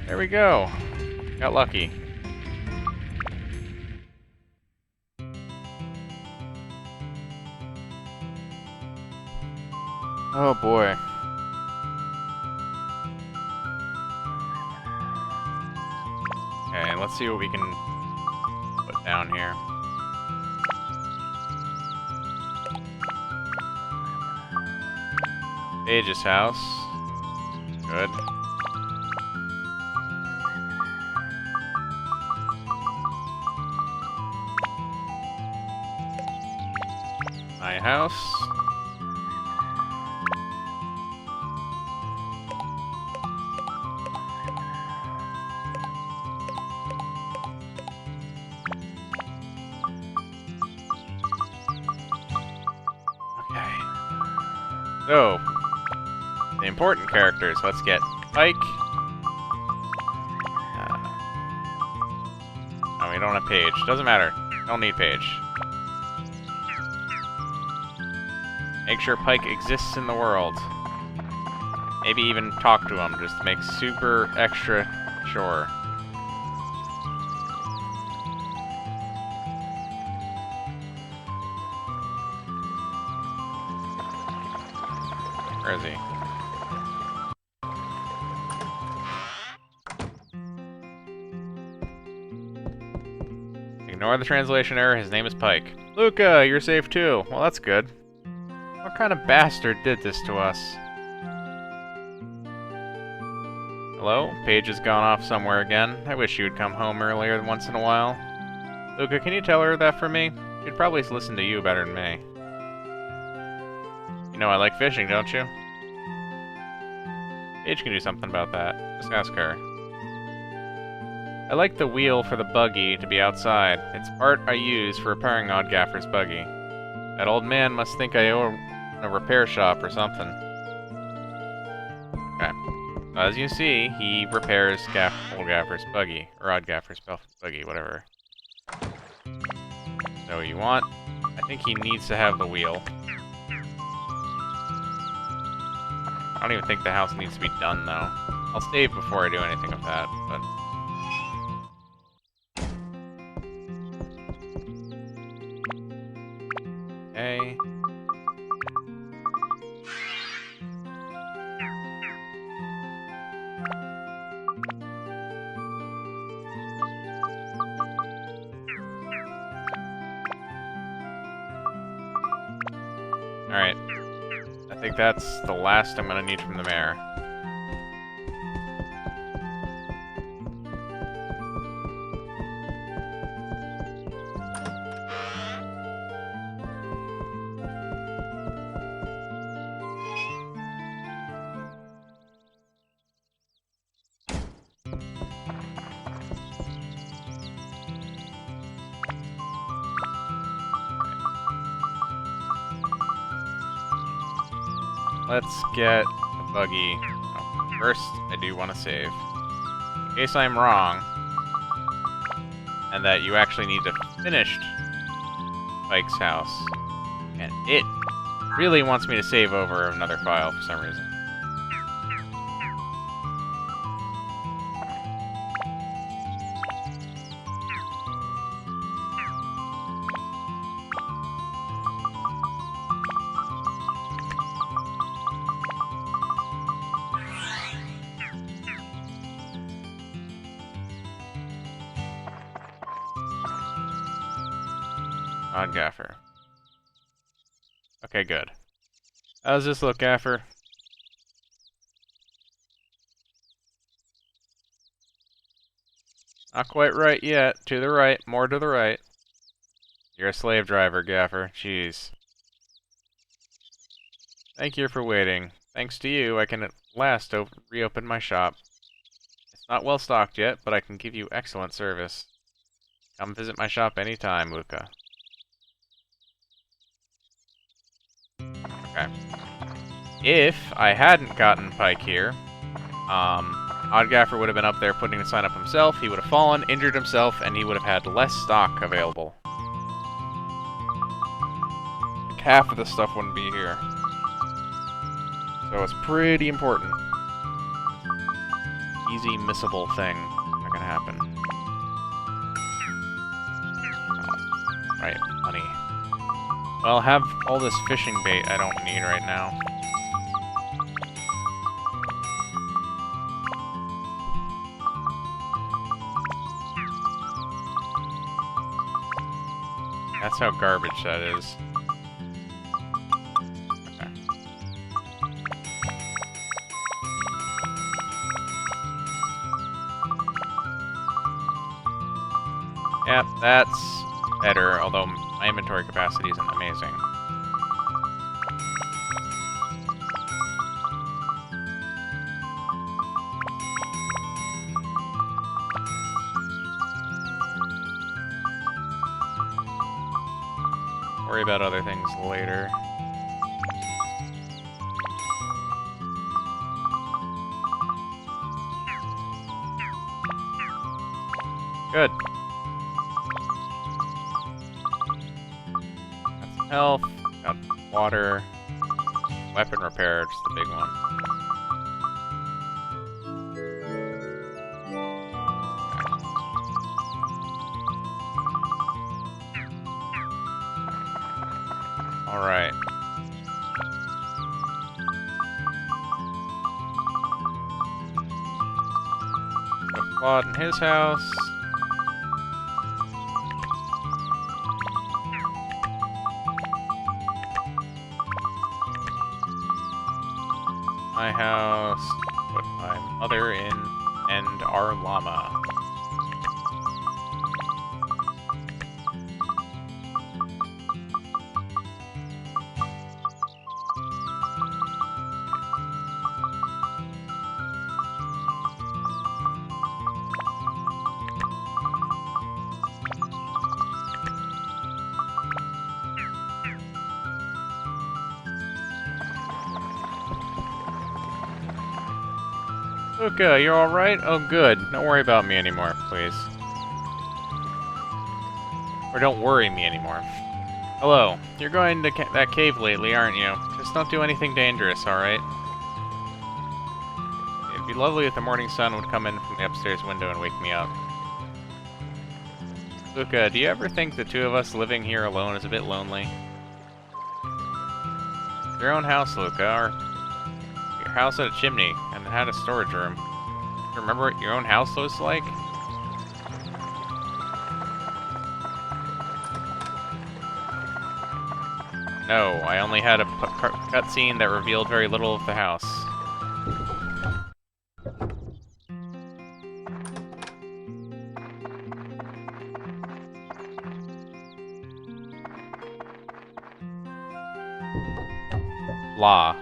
There we go. Got lucky. Oh boy. Okay, let's see what we can put down here. Page's house. Good. My house. So, the important characters. Let's get Pike. Oh, we don't have Paige. Doesn't matter. Don't need Paige. Make sure Pike exists in the world. Maybe even talk to him, just to make super extra sure. Where is he? Ignore the translation error, his name is Pike. Luca, you're safe too. Well, that's good. What kind of bastard did this to us? Hello? Paige has gone off somewhere again. I wish you'd come home earlier once in a while. Luca, can you tell her that for me? She'd probably listen to you better than me. You know I like fishing, don't you? Paige can do something about that. Just ask her. I like the wheel for the buggy to be outside. It's part I use for repairing Odd Gaffer's buggy. That old man must think I owe a repair shop or something. Okay. So as you see, he repairs Old Gaffer's buggy. Or Odd Gaffer's buggy, whatever. So you want... I think he needs to have the wheel. I don't even think the house needs to be done, though. I'll save before I do anything of that, but... Okay. Alright. I think that's the last I'm gonna need from the mayor. Let's get a buggy. Oh, first, I do want to save. In case I'm wrong, and that you actually need to finish Pike's house. And it really wants me to save over another file for some reason. Odd Gaffer. Okay, good. How's this look, Gaffer? Not quite right yet. To the right. More to the right. You're a slave driver, Gaffer. Jeez. Thank you for waiting. Thanks to you, I can at last reopen my shop. It's not well stocked yet, but I can give you excellent service. Come visit my shop anytime, Luca. Okay. If I hadn't gotten Pike here, Odd Gaffer would have been up there putting the sign up himself, he would have fallen, injured himself, and he would have had less stock available. Like half of the stuff wouldn't be here. So it's pretty important. Easy missable thing not gonna happen. Oh, right, money. Well, have all this fishing bait I don't need right now. That's how garbage that is. Okay. Yep, that's better, although my inventory capacity isn't amazing. Worry about other things later. Good. Got some health, got water, weapon repair, just the big one. Alright. Put Claude in his house. My house. Put my mother in. And our llama. Luca, you're alright? Oh, good. Don't worry about me anymore, please. Or don't worry me anymore. Hello. You're going to that cave lately, aren't you? Just don't do anything dangerous, alright? It'd be lovely if the morning sun would come in from the upstairs window and wake me up. Luca, do you ever think the two of us living here alone is a bit lonely? Your own house, Luca, or your house had a chimney, and it had a storage room. Do you remember what your own house was like? No, I only had a cutscene that revealed very little of the house. Blah.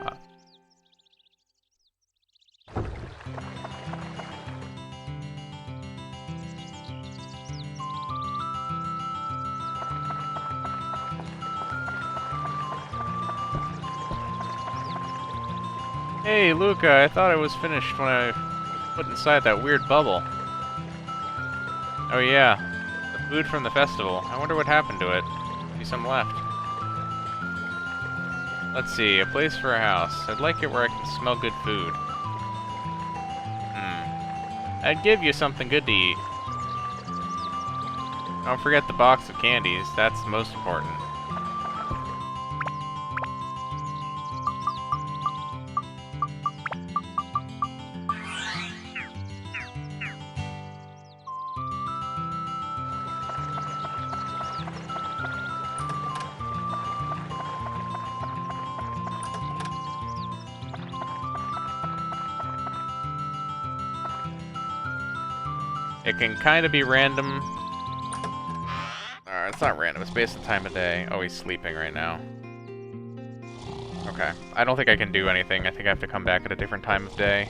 Hey, Luca, I thought I was finished when I was put inside that weird bubble. Oh yeah, the food from the festival. I wonder what happened to it. Maybe some left. Let's see, a place for a house. I'd like it where I can smell good food. I'd give you something good to eat. Don't forget the box of candies, that's most important. It can kind of be random. It's not random, it's based on the time of day. Oh, he's sleeping right now. Okay. I don't think I can do anything. I think I have to come back at a different time of day.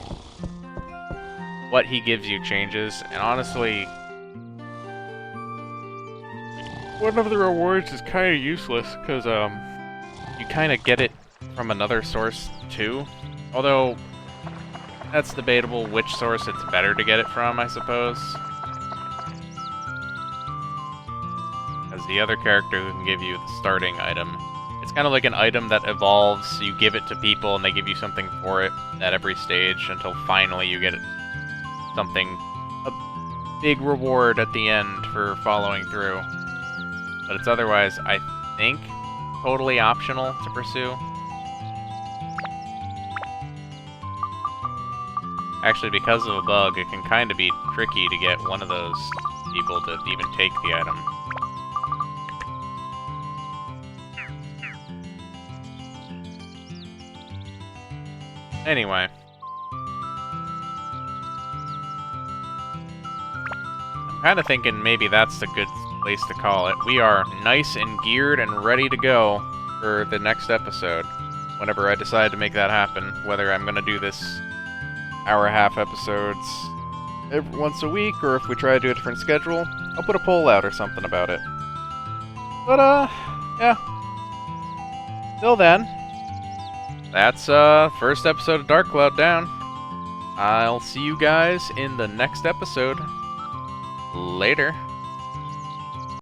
What he gives you changes, and honestly, one of the rewards is kind of useless, because, you kind of get it from another source, too. Although, that's debatable which source it's better to get it from, I suppose. As the other character who can give you the starting item. It's kind of like an item that evolves, so you give it to people and they give you something for it at every stage until finally you get something, a big reward at the end for following through. But it's otherwise, I think, totally optional to pursue. Actually, because of a bug, it can kind of be tricky to get one of those people to even take the item. Anyway. I'm kind of thinking maybe that's the good place to call it. We are nice and geared and ready to go for the next episode. Whenever I decide to make that happen. Whether I'm going to do this hour-and-a-half episodes once a week, or if we try to do a different schedule, I'll put a poll out or something about it. But, yeah. Till then, that's, first episode of Dark Cloud down. I'll see you guys in the next episode. Later.